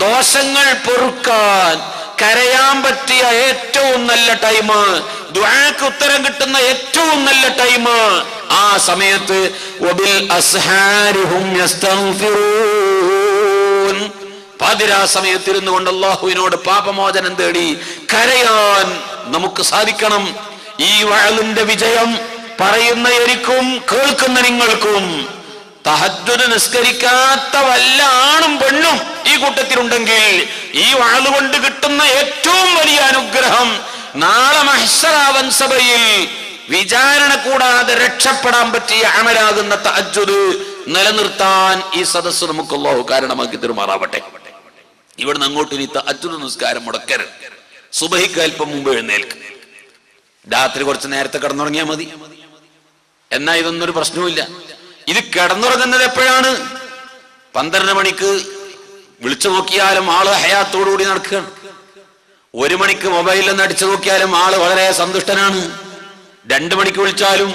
ദോഷങ്ങൾ പൊറുക്കാൻ കരയാൻ പറ്റിയ ഏറ്റവും നല്ല ടൈം, ദുആക്ക് ഉത്തരം കിട്ടുന്ന ഏറ്റവും നല്ല ടൈം ആ സമയത്ത്. വബിൽ അസ്ഹാരിഹും യസ്തഗ്ഫിറൂൻ, പാതിരാ സമയത്തിരുന്നു കൊണ്ട് അല്ലാഹുവിനോട് പാപമോചനം തേടി കരയാൻ നമുക്ക് സാധിക്കണം. ഈ വഅലിന്റെ വിജയം പറയുന്ന എനിക്കും കേൾക്കുന്ന നിങ്ങൾക്കും തഹജ്ജുദ് നിസ്കരിക്കാത്ത വല്ല ആണും പെണ്ണും ഈ കൂട്ടത്തിലുണ്ടെങ്കിൽ ഈ വാള് കൊണ്ട് കിട്ടുന്ന ഏറ്റവും വലിയ അനുഗ്രഹം നാളെ മഹ്ശറാവൻ സഭയിൽ വിചാരണ കൂടാതെ രക്ഷപ്പെടാൻ പറ്റിയ അമലാകുന്ന തഹജ്ജുദ് നിലനിർത്താൻ ഈ സദസ്സ് നമുക്ക് അല്ലാഹു കാരണമാക്കി തരുമാറാവട്ടെ. ഇവിടുന്ന് അങ്ങോട്ട് ഇനി തഹജ്ജുദ് നിസ്കാരം മുടക്കരുത്. സുബഹിക്ക് അല്പം മുമ്പ് എഴുന്നേൽക്കും. രാത്രി കുറച്ച് നേരത്തെ കിടന്നുറങ്ങിയാൽ മതി. എന്നാ ഇതൊന്നൊരു പ്രശ്നവുമില്ല. ഇത് കിടന്നുറങ്ങുന്നത് എപ്പോഴാണ്? 12 മണിക്ക് വിളിച്ചു നോക്കിയാലും ആള് ഹയാത്തോടുകൂടി നടക്കുകയാണ്. 1 മണിക്ക് മൊബൈലിൽ നിന്ന് അടിച്ചു നോക്കിയാലും ആള് വളരെ സന്തുഷ്ടനാണ്. 2 മണിക്ക് വിളിച്ചാലും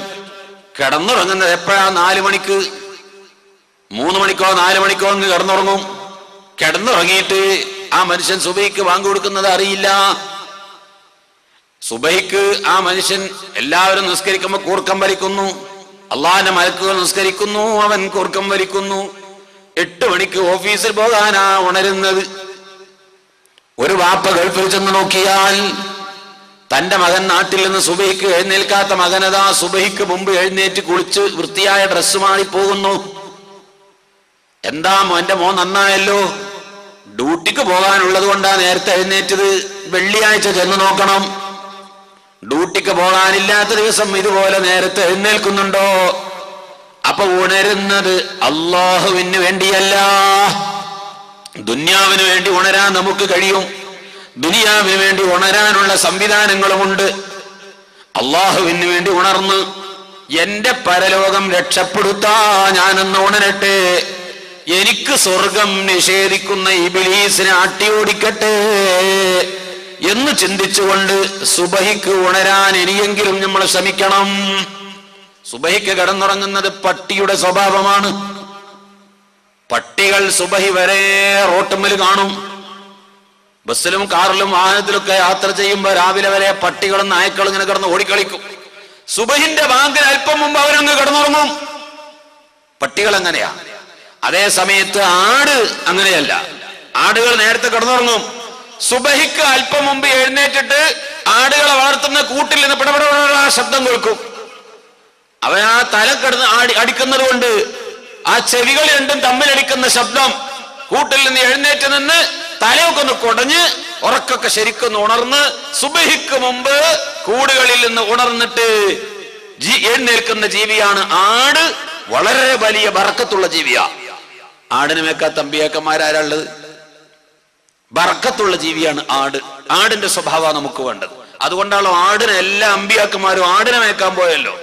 കിടന്നുറങ്ങുന്നത് എപ്പോഴാ? 4 മണിക്ക്, 3 മണിക്കോ 4 മണിക്കോ അങ്ങ് കിടന്നുറങ്ങും. കിടന്നുറങ്ങിയിട്ട് ആ മനുഷ്യൻ സുബഹിക്ക് വാങ്ങി കൊടുക്കുന്നത് അറിയില്ല. സുബഹിക്ക് ആ മനുഷ്യൻ എല്ലാവരും നിസ്കരിക്കുമ്പോൾ കൂർക്കം വലിക്കുന്നു. അള്ളാഹിന്റെ മലക്കുകൾ നിസ്കരിക്കുന്നു, അവൻ കൂർക്കം വലിക്കുന്നു. 8 മണിക്ക് ഓഫീസിൽ പോകാനാ ഉണരുന്നത്. ഒരു വാപ്പ ഗൾഫിൽ ചെന്ന് നോക്കിയാൽ തന്റെ മകൻ നാട്ടിൽ നിന്ന് സുബഹിക്ക് എഴുന്നേൽക്കാത്ത മകനതാ സുബഹിക്ക് മുമ്പ് എഴുന്നേറ്റ് കുളിച്ച് വൃത്തിയായ ഡ്രസ്സ് മാറി പോകുന്നു. എന്താ എന്റെ മോൻ നന്നായല്ലോ, ഡ്യൂട്ടിക്ക് പോകാനുള്ളത് കൊണ്ടാ നേരത്തെ എഴുന്നേറ്റത്. വെള്ളിയാഴ്ച ചെന്ന് നോക്കണം. ഡ്യൂട്ടിക്ക് പോകാനില്ലാത്ത ദിവസം ഇതുപോലെ നേരത്തെ എഴുന്നേൽക്കുന്നുണ്ടോ? അപ്പൊ ഉണരുന്നത് അല്ലാഹുവിന് വേണ്ടിയല്ല, ദുന്യാവിന് വേണ്ടി ഉണരാൻ നമുക്ക് കഴിയും. ദുനിയാവിന് വേണ്ടി ഉണരാനുള്ള സംവിധാനങ്ങളുമുണ്ട്. അല്ലാഹുവിന് വേണ്ടി ഉണർന്ന് എന്റെ പരലോകം രക്ഷപ്പെടുത്താ ഞാനെന്ന് ഉണരട്ടെ, എനിക്ക് സ്വർഗം നിഷേധിക്കുന്ന ഇബ്ലീസിനെ അട്ടിയോടിക്കട്ടെ എന്ന് ചിന്തിച്ചുകൊണ്ട് സുബഹിക്ക് ഉണരാൻ ഇനിയെങ്കിലും നമ്മൾ ശ്രമിക്കണം. സുബഹിക്ക് കിടന്നുറങ്ങുന്നത് പട്ടിയുടെ സ്വഭാവമാണ്. പട്ടികൾ സുബഹി വരെ റോട്ടുമ്മൽ കാണും. ബസ്സിലും കാറിലും വാഹനത്തിലൊക്കെ യാത്ര ചെയ്യുമ്പോൾ രാവിലെ വരെ പട്ടികളും നായ്ക്കളും ഇങ്ങനെ കിടന്ന് ഓടിക്കളിക്കും. സുബഹിന്റെ ബാങ്കിന് അല്പം മുമ്പ് അവരങ്ങ് കിടന്നുറങ്ങും. പട്ടികൾ അങ്ങനെയാ. അതേ സമയത്ത് ആട് അങ്ങനെയല്ല. ആടുകൾ നേരത്തെ കിടന്നുറങ്ങും. സുബഹിക്ക് അല്പം മുമ്പ് എഴുന്നേറ്റിട്ട് ആടുകളെ വളർത്തുന്ന കൂട്ടിൽ നിന്ന് പിടപെട ശബ്ദം കേൾക്കും. അവൻ ആ തല കിടന്ന് അടിക്കുന്നത് കൊണ്ട് ആ ചെവികൾ രണ്ടും തമ്മിലടിക്കുന്ന ശബ്ദം കൂട്ടിൽ നിന്ന് എഴുന്നേറ്റ് നിന്ന് തലയൊക്കെ ഒന്ന് കുടഞ്ഞ് ഉറക്കൊക്കെ ശരിക്കൊന്ന് ഉണർന്ന് സുബഹിക്ക് മുമ്പ് കൂടുകളിൽ നിന്ന് ഉണർന്നിട്ട് എഴുന്നേൽക്കുന്ന ജീവിയാണ് ആട്. വളരെ വലിയ ബർക്കത്തുള്ള ജീവിയാ. ആടിന് മേക്കാത്ത അമ്പിയാക്കന്മാരാരുള്ളത്? ബർക്കത്തുള്ള ജീവിയാണ് ആട്. ആടിന്റെ സ്വഭാവമാണ് നമുക്ക് വേണ്ടത്. അതുകൊണ്ടാണല്ലോ ആടിനെ എല്ലാ അമ്പിയാക്കന്മാരും ആടിനെ മേക്കാൻ പോയല്ലോ.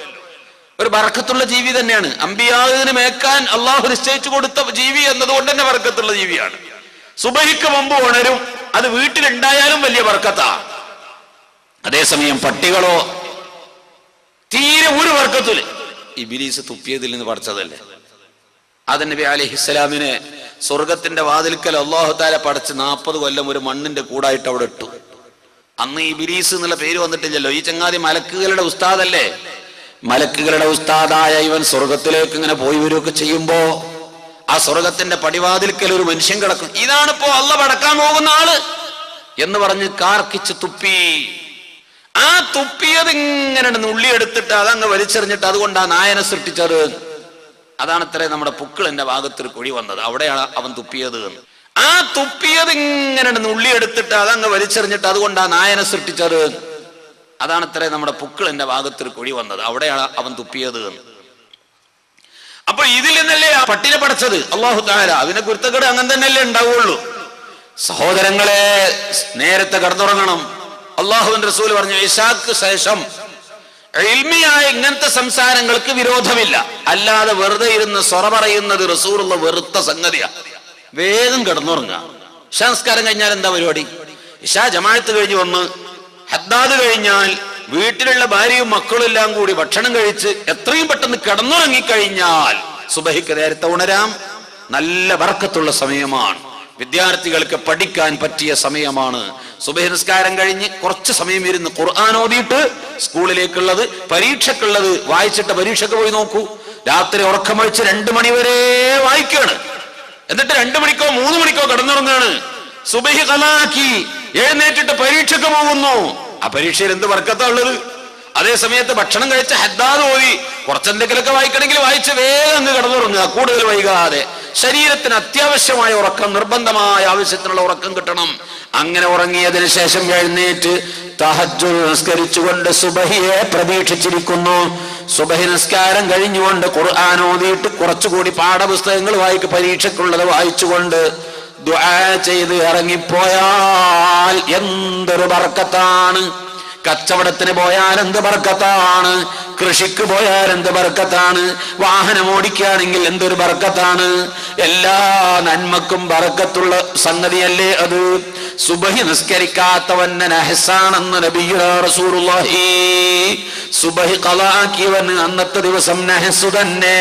ഒരു ബർക്കത്തുള്ള ജീവി തന്നെയാണ്. അമ്പിയാവിന് മേക്കാൻ അള്ളാഹു നിശ്ചയിച്ചു കൊടുത്ത ജീവി എന്നതുകൊണ്ട് തന്നെ ബർക്കത്തുള്ള ജീവിയാണ്. സുബഹിക്ക് മുമ്പ് ഉണരും. അത് വീട്ടിലുണ്ടായാലും വലിയ ബർക്കത്താ. അതേസമയം പട്ടികളോ തീരെ ഒരു ബർക്കത്തില്. ഇബ്ലീസ് തുപ്പിയതിൽ നിന്ന് പടച്ചതല്ലേ. ആദം നബി അലൈഹിസ്സലാമിനെ സ്വർഗത്തിന്റെ വാതിൽക്കൽ അല്ലാഹു തആല പടച്ച് 40 കൊല്ലം ഒരു മണ്ണിന്റെ കൂടായിട്ട് അവിടെ ഇട്ടു. അന്ന് ഇബ്ലീസ് എന്നുള്ള പേര് വന്നിട്ടില്ലല്ലോ. ഈ ചങ്ങാതി മലക്കുകളുടെ ഉസ്താദല്ലേ. മലക്കുകളുടെ ഉസ്താദായ ഇവൻ സ്വർഗത്തിലേക്ക് ഇങ്ങനെ പോയി വരികയൊക്കെ ചെയ്യുമ്പോ ആ സ്വർഗത്തിന്റെ പടിവാതിൽക്കൽ ഒരു മനുഷ്യൻ കിടക്കും. ഇതാണിപ്പോ അള്ളാഹ് പടക്കാൻ പോകുന്ന ആള് എന്ന് പറഞ്ഞ് കാർക്കിച്ച് തുപ്പി. ആ തുപ്പിയത് ഇങ്ങനെ നുള്ളിയെടുത്തിട്ട് അതങ്ങ് വലിച്ചെറിഞ്ഞിട്ട് അതുകൊണ്ട് ആ നായനെ സൃഷ്ടിച്ചത്. അതാണത്രേ നമ്മുടെ പുക്കിളിന്റെ ഭാഗത്തൊരു കുഴി വന്നത്. അവിടെയാണ് അവൻ തുപ്പിയത്. ആ തുപ്പിയത് ഇങ്ങനെ നുള്ളിയെടുത്തിട്ട് അതങ്ങ് വലിച്ചെറിഞ്ഞിട്ട് അതുകൊണ്ട് ആ നായനെ സൃഷ്ടിച്ചത്. അതാണത്രേ നമ്മുടെ പുക്കിളിന്റെ ഭാഗത്തൊരു കുഴി വന്നത്. അവിടെയാണ് അവൻ തുപ്പിയത്. അപ്പൊ ഇതിൽ നിന്നല്ലേ ആ പട്ടിനെ പടച്ചത് അല്ലാഹു തആല. അതിനെ കുരുത്തക്കേട് അങ്ങനെ തന്നെയല്ലേ ഉണ്ടാവുള്ളൂ. സഹോദരങ്ങളെ, നേരത്തെ കിടന്നുറങ്ങണം. അല്ലാഹുവിന്റെ റസൂൽ പറഞ്ഞു, ഇശാക്ക് ശേഷം ഇൽമിയായ ഇങ്ങനത്തെ സംസാരങ്ങൾക്ക് വിരോധമില്ല. അല്ലാതെ വെറുതെ ഇരുന്ന് സൊറ പറയുന്നത് റസൂലുള്ള വെറുത്ത സംഗതിയാ. വേഗം കിടന്നുറങ്ങുക. ഇശാ നിസ്കാരം കഴിഞ്ഞാൽ എന്താ പരിപാടി? ഇശാ ജമാഅത്ത് കഴിഞ്ഞ് വന്ന് ഹദ്ദാദ് കഴിഞ്ഞാൽ വീട്ടിലുള്ള ഭാര്യയും മക്കളും എല്ലാം കൂടി ഭക്ഷണം കഴിച്ച് എത്രയും പെട്ടെന്ന് കിടന്നുറങ്ങിക്കഴിഞ്ഞാൽ സുബഹിക്ക് നേരത്തെ ഉണരാം. നല്ല ബർക്കത്തുള്ള സമയമാണ്. വിദ്യാർത്ഥികൾക്ക് പഠിക്കാൻ പറ്റിയ സമയമാണ്. സുബഹി നിസ്കാരം കഴിഞ്ഞ് കുറച്ച് സമയം ഇരുന്ന് ഖുർആൻ ഓതിയിട്ട് സ്കൂളിലേക്കുള്ളത് പരീക്ഷക്കുള്ളത് വായിച്ചിട്ട് പരീക്ഷയ്ക്ക് പോയി നോക്കൂ. രാത്രി ഉറക്കമൊഴിച്ച് 2 മണി വരെ വായിക്കാണ്. എന്നിട്ട് 2 മണിക്കോ 3 മണിക്കോ കിടന്നുറങ്ങാണ്. സുബഹി ഖലാക്കി എഴുന്നേറ്റിട്ട് പരീക്ഷയ്ക്ക് പോകുന്നു. ആ പരീക്ഷയിൽ എന്ത് ബർക്കത്താ ഉള്ളത്? അതേ സമയത്ത് ഭക്ഷണം കഴിച്ച ഹദ്ദാദ് ഓതി കുറച്ചെന്തെങ്കിലുമൊക്കെ വായിക്കണമെങ്കിൽ വായിച്ച് വേഗം അങ്ങ് കിടന്നുറങ്ങുക, കൂടുതൽ വൈകാതെ. ശരീരത്തിന് അത്യാവശ്യമായ ഉറക്കം, നിർബന്ധമായ ആവശ്യത്തിനുള്ള ഉറക്കം കിട്ടണം. അങ്ങനെ ഉറങ്ങിയതിനു ശേഷം എഴുന്നേറ്റ് തഹജ്ജുദ് നിസ്കരിച്ചുകൊണ്ട് സുബഹിയെ പ്രതീക്ഷിച്ചിരിക്കുന്നു. സുബഹി നിസ്കാരം കഴിഞ്ഞുകൊണ്ട് ഖുർആൻ ഓതിയിട്ട് കുറച്ചുകൂടി പാഠപുസ്തകങ്ങൾ പരീക്ഷയ്ക്കുള്ളത് വായിച്ചുകൊണ്ട് ദുആ ചെയ്ത് ഇറങ്ങിപ്പോയാൽ എന്തൊരു ബർക്കത്താണ്. കച്ചവടത്തിന് പോയാൽ എന്ത് ബർക്കത്താണ്, കൃഷിക്ക് പോയാൽ എന്ത് ബർക്കത്താണ്, വാഹനം ഓടിക്കുകയാണെങ്കിൽ എന്തൊരു ബർക്കത്താണ്. എല്ലാ നന്മക്കും ബർക്കത്തുള്ള സംഗതിയല്ലേ അത്. സുബഹി നിസ്കരിക്കാത്തവന് നഹ്സാണെന്ന് നബിയുനാ റസൂലുള്ളാഹി. സുബഹി ഖളാക്കിയവന് അന്നത്തെ ദിവസം നഹ്സു തന്നെ.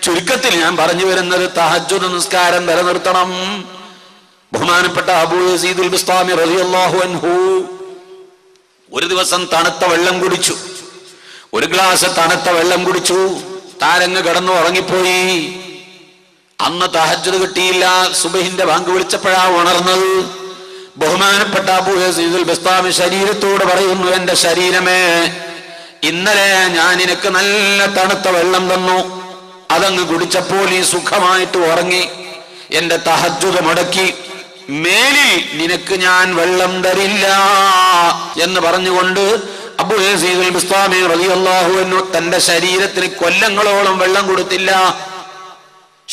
ചുരുക്കത്തിൽ ഞാൻ പറഞ്ഞു വരുന്നത് തഹജ്ജുദ് നിസ്കാരം നിലനിർത്തണം. ബഹുമാനപ്പെട്ട അബൂ യസീദുൽ ബിസ്താമി റളിയല്ലാഹു അൻഹു ഒരു ദിവസം തണുത്ത വെള്ളം കുടിച്ചു, ഒരു ഗ്ലാസ് തണുത്ത വെള്ളം കുടിച്ചു. താരങ്ങ് കിടന്നു ഉറങ്ങിപ്പോയി. അന്ന് തഹജ്ജുദ് കിട്ടിയില്ല. സുബഹിന്റെ ബാങ്ക് വിളിച്ചപ്പോഴാ ഉണർന്നത്. ബഹുമാനപ്പെട്ട അബൂ യസീദുൽ ബിസ്താമി ശരീരത്തോട് പറയുന്നു, എന്റെ ശരീരമേ, ഇന്നലെ ഞാൻ നിനക്ക് നല്ല തണുത്ത വെള്ളം തന്നു, അതങ്ങ് കുടിച്ചപ്പോൾ നീ സുഖമായിട്ട് ഉറങ്ങി, എന്റെ തഹജ്ജുദ് മുടക്കി, മേലിൽ നിനക്ക് ഞാൻ വെള്ളം തരില്ല എന്ന് പറഞ്ഞുകൊണ്ട് അബൂ യസീദുൽ ബിസ്താമി റളിയല്ലാഹു അൻഹു തന്റെ ശരീരത്തിന് കൊല്ലങ്ങളോളം വെള്ളം കൊടുത്തില്ല.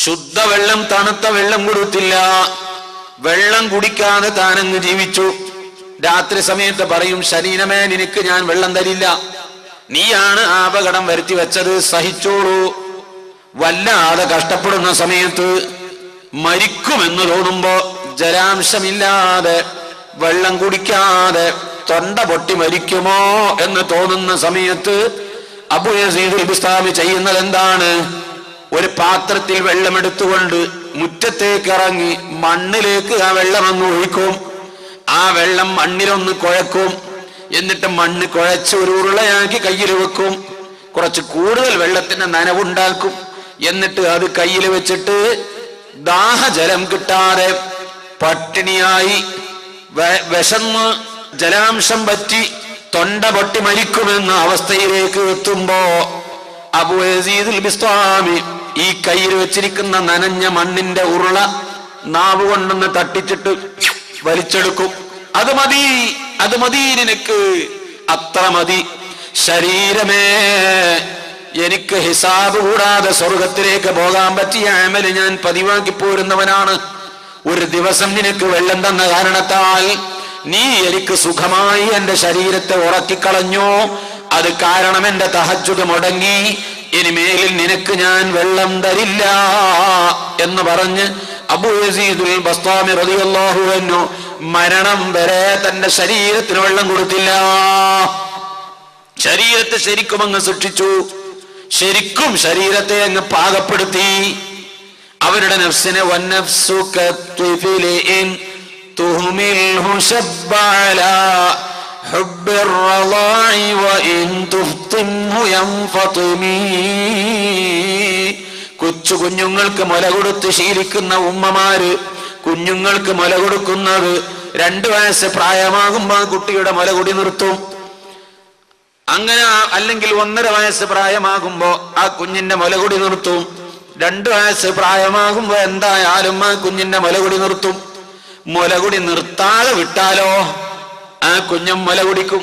ശുദ്ധവെള്ളം, തണുത്ത വെള്ളം കൊടുത്തില്ല. വെള്ളം കുടിക്കാതെ താനങ്ങ് ജീവിച്ചു. രാത്രി സമയത്ത് പറയും, ശരീരമേ, നിനക്ക് ഞാൻ വെള്ളം തരില്ല, നീയാണ് ആ അപകടം വരുത്തി വെച്ചത്, സഹിച്ചോളൂ. വല്ലാതെ കഷ്ടപ്പെടുന്ന സമയത്ത്, മരിക്കുമെന്ന് തോന്നുമ്പോ, ജലാംശമില്ലാതെ വെള്ളം കുടിക്കാതെ തൊണ്ട പൊട്ടി മരിക്കുമോ എന്ന് തോന്നുന്ന സമയത്ത് അബൂ യസീദുൽ ബിസ്താമി ചെയ്യുന്നത് എന്താണ്? ഒരു പാത്രത്തിൽ വെള്ളമെടുത്തുകൊണ്ട് മുറ്റത്തേക്ക് ഇറങ്ങി മണ്ണിലേക്ക് ആ വെള്ളം അങ്ങ് ഒഴിക്കും. ആ വെള്ളം മണ്ണിലൊന്ന് കുഴക്കും. എന്നിട്ട് മണ്ണ് കുഴച്ച് ഒരു ഉരുളയാക്കി കയ്യിൽ വെക്കും. കുറച്ച് കൂടുതൽ വെള്ളത്തിന്റെ നനവുണ്ടാക്കും. എന്നിട്ട് അത് കയ്യിൽ വെച്ചിട്ട് ദാഹജലം കിട്ടാതെ പട്ടിണിയായി വിശന്ന് ജലാംശം പറ്റി തൊണ്ട പൊട്ടി മരിക്കുമെന്ന അവസ്ഥയിലേക്ക് എത്തുമ്പോ അബൂ യസീദുൽ ബിസ്താമി ഈ കയ്യിൽ വെച്ചിരിക്കുന്ന നനഞ്ഞ മണ്ണിന്റെ ഉരുള നാവ് കൊണ്ടൊന്ന് തട്ടിച്ചിട്ട് വലിച്ചെടുക്കും. അത് മതി, അത് മതി നിനക്ക്, അത്ര മതി. ശരീരമേ, എനിക്ക് ഹിസാബ് കൂടാതെ സ്വർഗത്തിലേക്ക് പോകാൻ പറ്റിയ അമല് ഞാൻ പതിവാക്കി പോരുന്നവനാണ്. ഒരു ദിവസം നിനക്ക് വെള്ളം തന്ന കാരണത്താൽ നീ എനിക്ക് സുഖമായി എന്റെ ശരീരത്തെ ഉറക്കിക്കളഞ്ഞു. അത് കാരണം എന്റെ തഹജ്ജുദ് മുടങ്ങി. ഇനി മേലിൽ നിനക്ക് ഞാൻ വെള്ളം തരില്ല എന്ന് പറഞ്ഞ് അബൂ യസീദുൽ ബസ്താമി റളിയല്ലാഹു അൻഹു മരണം വരെ തന്റെ ശരീരത്തിന് വെള്ളം കൊടുത്തില്ല. ശരീരത്തെ ശരിക്കും അങ്ങ് സൂക്ഷിച്ചു. ശരിക്കും ശരീരത്തെ അങ്ങ് പാകപ്പെടുത്തി. അവരുടെ നഫ്സിനെ കൊച്ചു കുഞ്ഞുങ്ങൾക്ക് മുല കൊടുത്ത് ശീലിക്കുന്ന ഉമ്മമാര് കുഞ്ഞുങ്ങൾക്ക് മുല കൊടുക്കുന്നത് 2 വയസ്സ് പ്രായമാകുമ്പോ കുട്ടിയുടെ മുല കുടി നിർത്തും. അങ്ങനെ അല്ലെങ്കിൽ 1.5 വയസ്സ് പ്രായമാകുമ്പോ ആ കുഞ്ഞിന്റെ മുലകുടി നിർത്തും. 2 വയസ്സ് പ്രായമാകുമ്പോ എന്തായാലും ആ കുഞ്ഞിന്റെ മുലകുടി നിർത്തും. മുലകുടി നിർത്താതെ വിട്ടാലോ ആ കുഞ്ഞും മുല കുടിക്കും.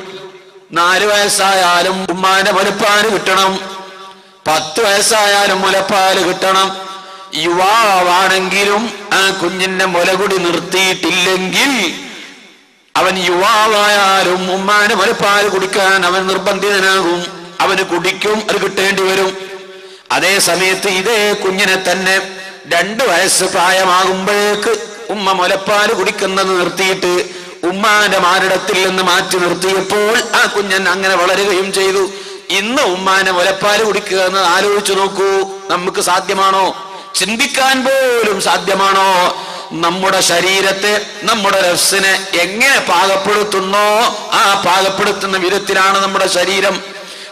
4 വയസ്സായാലും ഉമ്മാന്റെ മുലപ്പാല് കിട്ടണം. 10 വയസ്സായാലും മുലപ്പാല് കിട്ടണം. യുവാവാണെങ്കിലും ആ കുഞ്ഞിന്റെ മുലകുടി നിർത്തിയിട്ടില്ലെങ്കിൽ അവൻ യുവാവായാലും ഉമ്മാന്റെ മുലപ്പാല് കുടിക്കാൻ അവൻ നിർബന്ധിതനാകും. അവന് കുടിക്കും, അത് കിട്ടേണ്ടി വരും. അതേ സമയത്ത് ഇതേ കുഞ്ഞിനെ തന്നെ 2 വയസ്സ് പ്രായമാകുമ്പോഴേക്ക് ഉമ്മ മുലപ്പാല് കുടിക്കുന്നത് നിർത്തിയിട്ട് ഉമ്മാന്റെ മാറിടത്തിൽ നിന്ന് മാറ്റി നിർത്തിയപ്പോൾ ആ കുഞ്ഞൻ അങ്ങനെ വളരുകയും ചെയ്തു. ഇന്ന് ഉമ്മാന്റെ മുലപ്പാല് കുടിക്കുക എന്ന് ആലോചിച്ചു നോക്കൂ. നമുക്ക് സാധ്യമാണോ? ചിന്തിക്കാൻ പോലും സാധ്യമാണോ? നമ്മുടെ ശരീരത്തെ, നമ്മുടെ നഫ്സിനെ എങ്ങനെ പാകപ്പെടുത്തുന്നോ ആ പാകപ്പെടുത്തുന്ന വിധത്തിലാണ് നമ്മുടെ ശരീരം.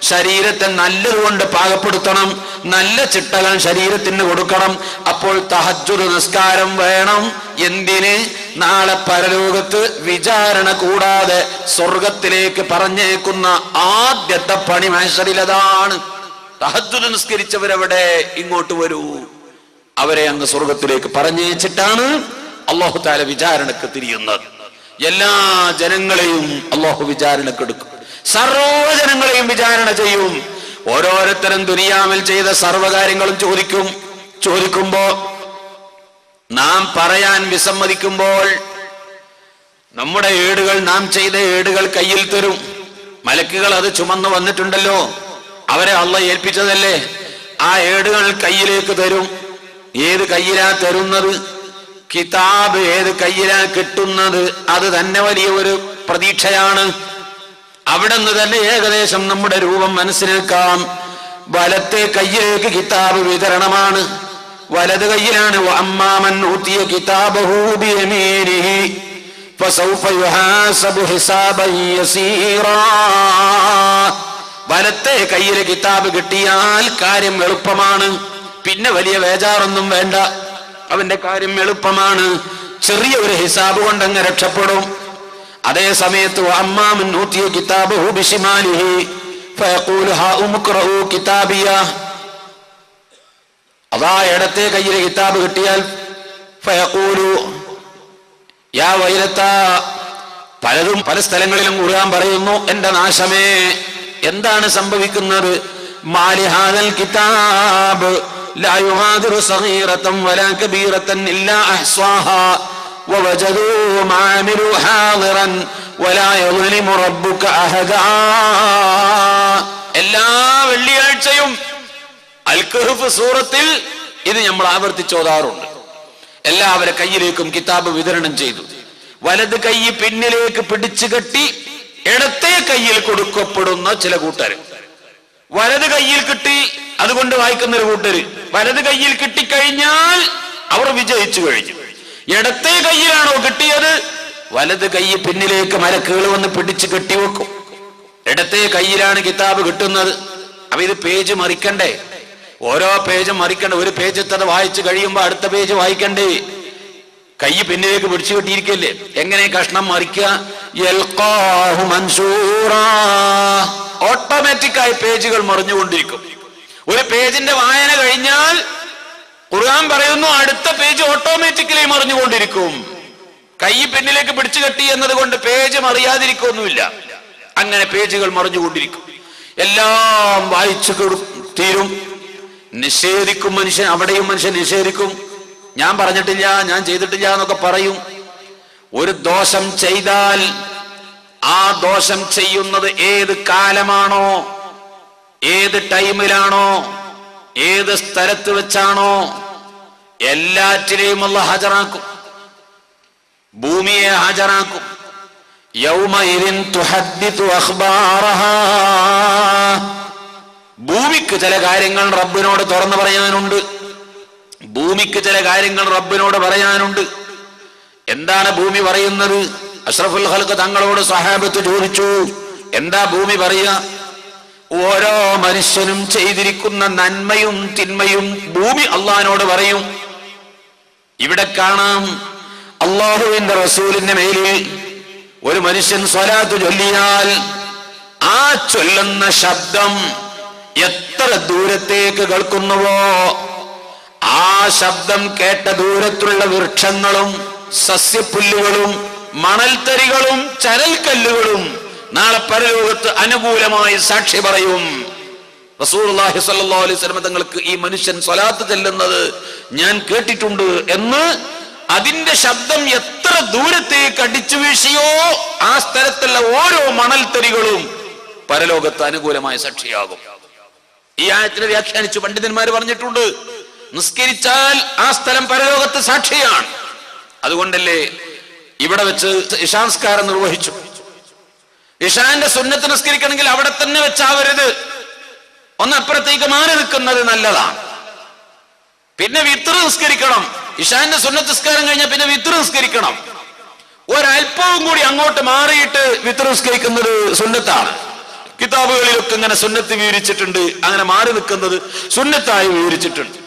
ശരീരത്തെ നല്ലതുകൊണ്ട് പാകപ്പെടുത്തണം, നല്ല ചിട്ടകൾ ശരീരത്തിന് കൊടുക്കണം. അപ്പോൾ തഹജ്ജുദ് നിസ്കാരം വേണം. എന്തിന്? നാളെ പരലോകത്ത് വിചാരണ കൂടാതെ സ്വർഗത്തിലേക്ക് പറഞ്ഞേക്കുന്ന ആദ്യത്തെ പണി മഹ്ശറിലതാണ്. തഹജ്ജുദ് നിസ്കരിച്ചവരെവിടെ? ഇങ്ങോട്ട് വരൂ. അവരെ അങ്ങ് സ്വർഗത്തിലേക്ക് പറഞ്ഞേച്ചിട്ടാണ് അല്ലാഹു തആല വിചാരണക്ക് തിരിയുന്നത്. എല്ലാ ജനങ്ങളെയും അല്ലാഹു വിചാരണക്കെടുക്കും. സർവ്വജനങ്ങളെയും വിചാരണ ചെയ്യും. ഓരോരുത്തരും ദുനിയാവിൽ ചെയ്ത സർവ്വകാര്യങ്ങളും ചോദിക്കുമ്പോ നാം പറയാൻ വിസമ്മതിക്കുമ്പോൾ നമ്മുടെ ഏടുകൾ, നാം ചെയ്ത ഏടുകൾ കയ്യിൽ തരും. മലക്കുകൾ അത് ചുമന്നു വന്നിട്ടുണ്ടല്ലോ, അവരെ അല്ലാഹു ഏൽപ്പിച്ചതല്ലേ. ആ ഏടുകൾ കയ്യിലേക്ക് തരും. ഏത് കയ്യിലാ തരുന്നത്? കിതാബ് ഏത് കയ്യിലാ കിട്ടുന്നത്? അത് തന്നെ വലിയ ഒരു പ്രതീക്ഷയാണ്. അവിടെ നിന്ന് തന്നെ ഏകദേശം നമ്മുടെ രൂപം മനസ്സിലാക്കാം. വലത്തെ കയ്യിലേക്ക് കിതാബ് വിതരണമാണ്, വലത് കയ്യിലാണ്. വഅമ്മാമൻ ഊതിയ കിതാബഹു ബിയമീനിഹി ഫസൗഫ യുഹാസബു ഹിസാബൻ യസീറാ. വലത്തെ കയ്യിലെ കിതാബ് കിട്ടിയാൽ കാര്യം എളുപ്പമാണ്. പിന്നെ വലിയ വേജാറൊന്നും വേണ്ട, അവന്റെ കാര്യം എളുപ്പമാണ്. ചെറിയ ഒരു ഹിസാബ് കൊണ്ടങ്ങ് രക്ഷപ്പെടും. അതേ സമയത്ത് അമ്മാമൻ ഊതിയ കിതാബഹു ബിശിമാലിഹി ഫയഖൂലു ഹാഉം ഇഖ്റഊ കിതാബിയ. അതാ ഇടത്തെ കയ്യിലെ കിതാബ് കിട്ടിയാൽ ഫയഖൂലു യാ വൈലത്താ. പലതും പല സ്ഥലങ്ങളിലും ഖുർആൻ പറയുന്നു, എന്റെ നാശമേ. എന്താണ് സംഭവിക്കുന്നത്? മാലി ഹാദൽ കിതാബ് ലാ യുഗാദിറു സഗീറതൻ വലാ കബീറതൻ ഇല്ലാ അഹ്സാഹാ വവജദൂ മാ അമിലൂ ഹാദിറൻ വലാ യളിമു റബ്ബുക അഹദാ. എല്ലാ വെള്ളിയാഴ്ചയും അൽ കഹ്ഫ് സൂറത്തിൽ ഇത് നമ്മൾ ആവർത്തിച്ചോതാറുണ്ട്. എല്ലാവരുടെ കയ്യിലേക്കും കിതാബ് വിതരണം ചെയ്തു. വലത് കൈ പിന്നിലേക്ക് പിടിച്ചു കെട്ടി ഇടത്തെ കയ്യിൽ കൊടുക്കപ്പെടുന്ന ചില കൂട്ടര്. വലത് കയ്യിൽ കിട്ടി, അതുകൊണ്ട് വായിക്കുന്ന ഒരു കൂട്ടര്. വലത് കയ്യിൽ കിട്ടിക്കഴിഞ്ഞാൽ അവർ വിജയിച്ചു കഴിഞ്ഞു. ഇടത്തെ കയ്യിലാണോ കിട്ടിയത്, വലത് കൈ പിന്നിലേക്ക് മലക്കുകൾ വന്ന് പിടിച്ചു കെട്ടിവെക്കും. ഇടത്തെ കയ്യിലാണ് കിതാബ് കിട്ടുന്നത്. അപ്പൊ ഇത് പേജ് മറിക്കണ്ടേ? ഓരോ പേജും മറിക്കണ്ടേ? ഒരു പേജ് എത്ര വായിച്ചു കഴിയുമ്പോ അടുത്ത പേജ് വായിക്കണ്ടേ? കൈ പിന്നിലേക്ക് പിടിച്ചു കെട്ടിയിരിക്കല്ലേ, എങ്ങനെ കഷ്ണം മറിക്കുക? യൽഖാഹു മൻസൂറാ. ഓട്ടോമാറ്റിക്കായി പേജുകൾ മറിഞ്ഞുകൊണ്ടിരിക്കും. ഒരു പേജിന്റെ വായന കഴിഞ്ഞാൽ ഖുർആൻ പറയുന്നു അടുത്ത പേജ് ഓട്ടോമാറ്റിക്കലി മറിഞ്ഞുകൊണ്ടിരിക്കും. കൈ പിന്നിലേക്ക് പിടിച്ചു കെട്ടി എന്നത് കൊണ്ട് പേജ് മറിയാതിരിക്കൊന്നുമില്ല. അങ്ങനെ പേജുകൾ മറിഞ്ഞുകൊണ്ടിരിക്കും. എല്ലാം വായിച്ചു തീരും. നിഷേധിക്കും മനുഷ്യൻ. അവിടെയും മനുഷ്യൻ നിഷേധിക്കും. ഞാൻ പറഞ്ഞിട്ടില്ല, ഞാൻ ചെയ്തിട്ടില്ല എന്നൊക്കെ പറയും. ഒരു ദോഷം ചെയ്താൽ ആ ദോഷം ചെയ്യുന്നത് ഏത് കാലമാണോ, ഏത് ടൈമിലാണോ, ഏത് സ്ഥലത്ത് വെച്ചാണോ, എല്ലാറ്റിനെയും അല്ലാഹു ഹാജരാക്കും. ഭൂമിയെ ഹാജരാക്കും. യൗമഇദിൻ തുഹദ്ദിതു അഖ്ബാറഹാ. ഭൂമിക്ക് ചില കാര്യങ്ങൾ റബ്ബിനോട് തുറന്നു പറയാനുണ്ട്. ഭൂമിക്ക് ചില കാര്യങ്ങൾ റബ്ബിനോട് പറയാനുണ്ട്. എന്താണ് ഭൂമി പറയുന്നത്? അഷ്റഫുൽ ഖൽഖ് തങ്ങളോട് സ്വഹാബത്ത് ചോദിച്ചു, എന്താ ഭൂമി പറയുക? ഓരോ മനുഷ്യനും ചെയ്തിരിക്കുന്ന നന്മയും തിന്മയും ഭൂമി അള്ളാഹിനോട് പറയും. ഇവിടെ കാണാം, അള്ളാഹുവിന്റെ റസൂലിന്റെ മേലിൽ ഒരു മനുഷ്യൻ സ്വലാത്ത് ചൊല്ലിയാൽ ആ ചൊല്ലുന്ന ശബ്ദം എത്ര ദൂരത്തേക്ക് കേൾക്കുന്നുവോ ആ ശബ്ദം കേട്ട ദൂരത്തുള്ള വൃക്ഷങ്ങളും സസ്യപുല്ലുകളും മണൽത്തരികളും ചരൽക്കല്ലുകളും നാളെ പരലോകത്ത് അനുകൂലമായി സാക്ഷി പറയും. റസൂലുള്ളാഹി സ്വല്ലല്ലാഹു അലൈഹി വസല്ലം തങ്ങൾക്ക് ഈ മനുഷ്യൻ സ്വലാത്ത് ചെല്ലുന്നത് ഞാൻ കേട്ടിട്ടുണ്ട് എന്ന്, അതിന്റെ ശബ്ദം എത്ര ദൂരത്തേക്ക് അടിച്ചു വീശിയോ ആ സ്ഥലത്തുള്ള ഓരോ മണൽത്തരികളും പരലോകത്ത് അനുകൂലമായ സാക്ഷിയാകും. ഈ ആയത്തിനെ വ്യാഖ്യാനിച്ചു പണ്ഡിതന്മാർ പറഞ്ഞിട്ടുണ്ട്, നിസ്കരിച്ചാൽ ആ സ്ഥലം പരലോകത്ത് സാക്ഷിയാണ്. അതുകൊണ്ടല്ലേ ഇവിടെ വെച്ച് ഇശാൻസ്കാരം നിർവഹിച്ചു. ഇശാന്റെ സുന്നത്ത് നിസ്കരിക്കണമെങ്കിൽ അവിടെ തന്നെ വെച്ചാവരുത്, ഒന്ന് അപ്പുറത്തേക്ക് മാറി നിൽക്കുന്നത് നല്ലതാണ്. പിന്നെ വിത്ർ നിസ്കരിക്കണം. ഇശാന്റെ സുന്നത്ത് നിസ്കാരം കഴിഞ്ഞാൽ പിന്നെ വിത്ർ കിതാബുകളിലൊക്കെ ഇങ്ങനെ സുന്നത്ത് വിവരിച്ചിട്ടുണ്ട്. അങ്ങനെ മാറി നിൽക്കുന്നത് സുന്നത്തായി വിവരിച്ചിട്ടുണ്ട്.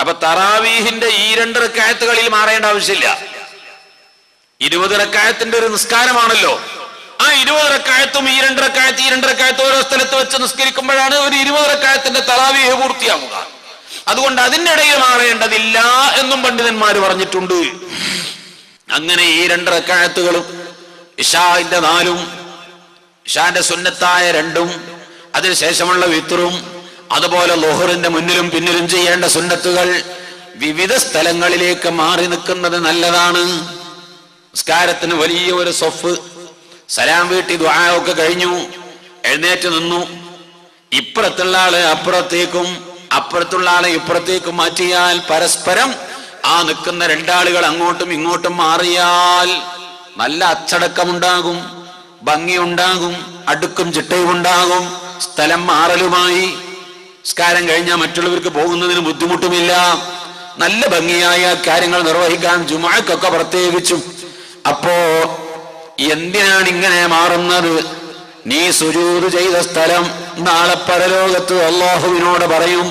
അപ്പൊ തറാവീഹിന്റെ ഈ 2 റക്അത്തുകളിൽ മാറേണ്ട ആവശ്യമില്ല. 20 റക്അത്തിന്റെ ഒരു നിസ്കാരമാണല്ലോ. ആ 20 റക്അത്തും ഈ 2 റക്അത്ത് ഓരോ സ്ഥലത്ത് വെച്ച് നിസ്കരിക്കുമ്പോഴാണ് ഒരു 20 റക്അത്തിന്റെ തറാവീഹ് പൂർത്തിയാവുക. അതുകൊണ്ട് അതിന്റെ ഇടയിൽ മാറേണ്ടതില്ല എന്നും പണ്ഡിതന്മാർ പറഞ്ഞിട്ടുണ്ട്. അങ്ങനെ ഈ 2 റക്അത്തുകളും ഇശാന്റെ 4ഉം ഇശാന്റെ സുന്നത്തായ 2ഉം അതിനുശേഷമുള്ള വിത്റും അതുപോലെ ളുഹറിന്റെ മുന്നിലും പിന്നിലും ചെയ്യേണ്ട സുന്നത്തുകൾ വിവിധ സ്ഥലങ്ങളിലേക്ക് മാറി നിൽക്കുന്നത് നല്ലതാണ്. നിസ്കാരത്തിന് വലിയ ഒരു സൊഫ്, സലാം വീട്ടി ദുആ ഒക്കെ കഴിഞ്ഞു, എഴുന്നേറ്റ് നിന്നു. ഇപ്പുറത്തുള്ള ആള് അപ്പുറത്തേക്കും അപ്പുറത്തുള്ള ആളെ ഇപ്പുറത്തേക്കും മാറ്റിയാൽ പരസ്പരം ആ നിൽക്കുന്ന 2 ആളുകൾ അങ്ങോട്ടും ഇങ്ങോട്ടും മാറിയാൽ നല്ല അച്ചടക്കമുണ്ടാകും, ഭംഗിയുണ്ടാകും, അടുക്കും ചിട്ടയും ഉണ്ടാകും. സ്ഥലം മാറലുമായി നിസ്കാരം കഴിഞ്ഞാൽ മറ്റുള്ളവർക്ക് പോകുന്നതിന് ബുദ്ധിമുട്ടുമില്ല. നല്ല ഭംഗിയായ കാര്യങ്ങൾ നിർവഹിക്കാൻ ജുമുഅക്കൊക്കെ പ്രത്യേകിച്ചും. അപ്പോ എന്തിനാണ് ഇങ്ങനെ മാറുന്നത്? നീ സുജൂദ് ചെയ്ത സ്ഥലം നാളെ പരലോകത്ത് അല്ലാഹുവിനോട് പറയും,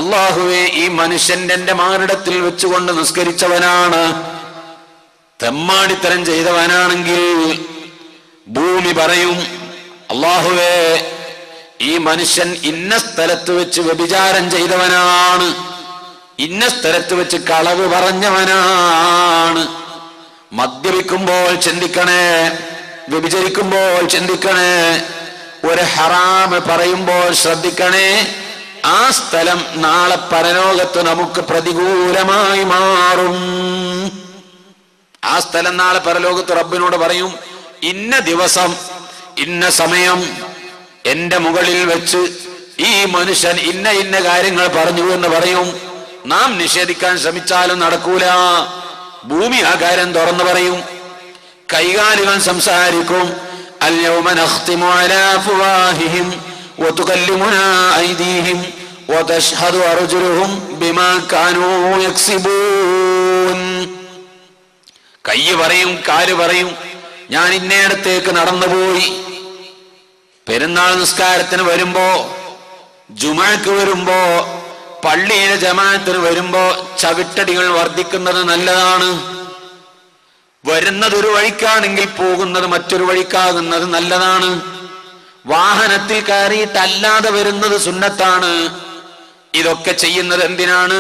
അല്ലാഹുവേ, ഈ മനുഷ്യൻ എന്റെ മാറിടത്തിൽ വെച്ചുകൊണ്ട് നിസ്കരിച്ചവനാണ്, തെമ്മാടിത്തരം ചെയ്തവനാണെങ്കിൽ ഭൂമി പറയും, അല്ലാഹുവേ, ഈ മനുഷ്യൻ ഇന്ന സ്ഥലത്ത് വെച്ച് വ്യഭിചാരം ചെയ്തവനാണ്, ഇന്ന സ്ഥലത്ത് വെച്ച് കളവ് പറഞ്ഞവനാണ്. മദ്യപിക്കുമ്പോൾ ചിന്തിക്കണേ, വ്യഭിചരിക്കുമ്പോൾ ചിന്തിക്കണേ, ഒരു ഹറാമ് പറയുമ്പോൾ ശ്രദ്ധിക്കണേ. ആ സ്ഥലം നാളെ പരലോകത്ത് നമുക്ക് പ്രതികൂലമായി മാറും. ആ സ്ഥലം നാളെ പരലോകത്ത് റബ്ബിനോട് പറയും, ഇന്ന ദിവസം ഇന്ന സമയം എന്റെ മുകളിൽ വെച്ച് ഈ മനുഷ്യൻ ഇന്ന ഇന്ന കാര്യങ്ങൾ പറഞ്ഞു എന്ന് പറയും. നാം നിഷേധിക്കാൻ ശ്രമിച്ചാലും നടക്കൂല. ഭൂമി ആ കാര്യം തുറന്നു പറയും. കൈകാലുകൾ സംസാരിക്കും. അൽയൗമ നഖ്തിമു അലാ അഫ്വാഹിഹിം വതുകല്ലിമുനാ ഐദീഹിം വതശ്ഹദു അർജുലുഹും ബിമാ കാനൂ യക്സിബൂൻ. കൈ പറയും, കാല് പറയും, ഞാൻ ഇന്നയിടത്തേക്ക് നടന്നുപോയി. പെരുന്നാൾ നിസ്കാരത്തിന് വരുമ്പോ, ജുമുഅക്ക് വരുമ്പോ, പള്ളിയിലെ ജമാഅത്തിന് വരുമ്പോ ചവിട്ടടികൾ വർദ്ധിക്കുന്നത് നല്ലതാണ്. വരുന്നത് ഒരു വഴിക്കാണെങ്കിൽ പോകുന്നത് മറ്റൊരു വഴിക്കാകുന്നത് നല്ലതാണ്. വാഹനത്തിൽ കയറിയിട്ടല്ലാതെ വരുന്നത് സുന്നത്താണ്. ഇതൊക്കെ ചെയ്യുന്നത് എന്തിനാണ്?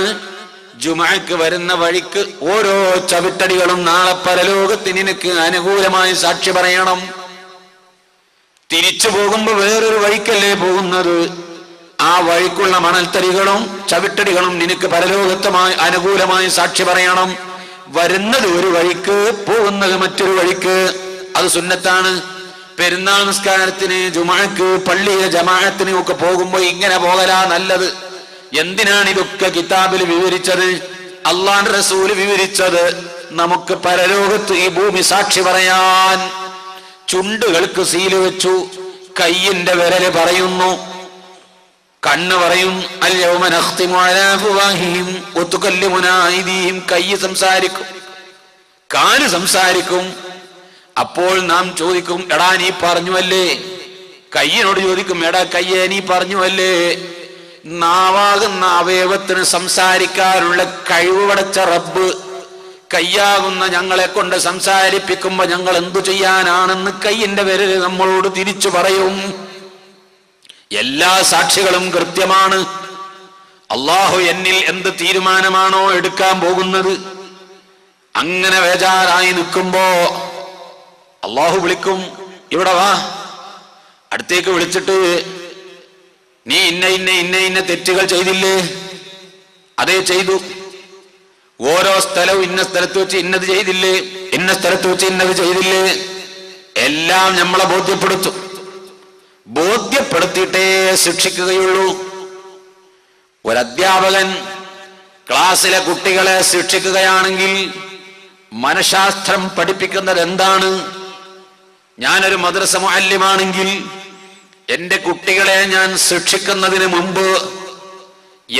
ജുമുഅക്ക് വരുന്ന വഴിക്ക് ഓരോ ചവിട്ടടികളും നാളെ പരലോകത്ത് നിനക്ക് അനുകൂലമായി സാക്ഷി പറയണം. തിരിച്ചു പോകുമ്പോ വേറൊരു വഴിക്കല്ലേ പോകുന്നത്? ആ വഴിക്കുള്ള മണൽത്തരികളും ചവിട്ടടികളും നിനക്ക് പരലോകത്തുമായി അനുകൂലമായി സാക്ഷി പറയണം. വരുന്നത് ഒരു വഴിക്ക്, പോകുന്നത് മറ്റൊരു വഴിക്ക്. അത് സുന്നത്താണ്. പെരുന്നാൾ നിസ്കാരത്തിന്, ജുമുഅക്ക്, പള്ളിയിലെ ജമാഅത്തിന് ഒക്കെ പോകുമ്പോ ഇങ്ങനെ പോകലാ നല്ലത്. എന്തിനാണ് ഇതൊക്കെ കിതാബിൽ വിവരിച്ചത്? അല്ലാഹുവിന്റെ റസൂൽ വിവരിച്ചത് നമുക്ക് പരലോകത്ത് ഈ ഭൂമി സാക്ഷി പറയാൻ. ചുണ്ടുകൾക്ക് സീല് വെച്ചു, കയ്യിന്റെ വിരല് പറയുന്നു, കണ്ണ് പറയും, അൽയൗമ നഖ്തിമു അലാ അഫ്വാഹിഹിം വതുകല്ലിമുനാ ഐദീഹിം. കൈ സംസാരിക്കും, കാല് സംസാരിക്കും. അപ്പോൾ നാം ചോദിക്കും, എടാ നീ പറഞ്ഞുവല്ലേ? കയ്യിനോട് ചോദിക്കും, എടാ കയ്യെ നീ പറഞ്ഞുവല്ലേ? നാവാകുന്ന അവയവത്തിന് സംസാരിക്കാനുള്ള കഴിവ് പടച്ച റബ്ബ് കയ്യാകുന്ന ഞങ്ങളെ കൊണ്ട് സംസാരിപ്പിക്കുമ്പോ ഞങ്ങൾ എന്തു ചെയ്യാനാണെന്ന് കയ്യിന്റെ വിരല് നമ്മളോട് തിരിച്ചു പറയും. എല്ലാ സാക്ഷികളും കൃത്യമാണ്. അള്ളാഹു എന്നിൽ എന്ത് തീരുമാനമാണോ എടുക്കാൻ പോകുന്നത്, അങ്ങനെ വേജാറായി നിൽക്കുമ്പോ അള്ളാഹു വിളിക്കും, ഇവിടെ വാ. അടുത്തേക്ക് വിളിച്ചിട്ട്, നീ ഇന്ന ഇന്ന ഇന്ന ഇന്ന തെറ്റുകൾ ചെയ്തില്ലേ? അതേ ചെയ്തു. ഓരോ സ്ഥലവും ഇന്ന സ്ഥലത്ത് വെച്ച് ഇന്നത് ചെയ്തില്ലേ, ഇന്ന സ്ഥലത്ത് വെച്ച് ഇന്നത് ചെയ്തില്ലേ? എല്ലാം നമ്മളെ ബോധ്യപ്പെടുത്തും. ബോധ്യപ്പെടുത്തിയിട്ടേ ശിക്ഷിക്കുകയുള്ളൂ. ഒരധ്യാപകൻ ക്ലാസ്സിലെ കുട്ടികളെ ശിക്ഷിക്കുകയാണെങ്കിൽ മനഃശാസ്ത്രം പഠിപ്പിക്കുന്നത് എന്താണ്? ഞാനൊരു മദ്രസ മുഅല്ലിമാണെങ്കിൽ എന്റെ കുട്ടികളെ ഞാൻ ശിക്ഷിക്കുന്നതിന് മുമ്പ്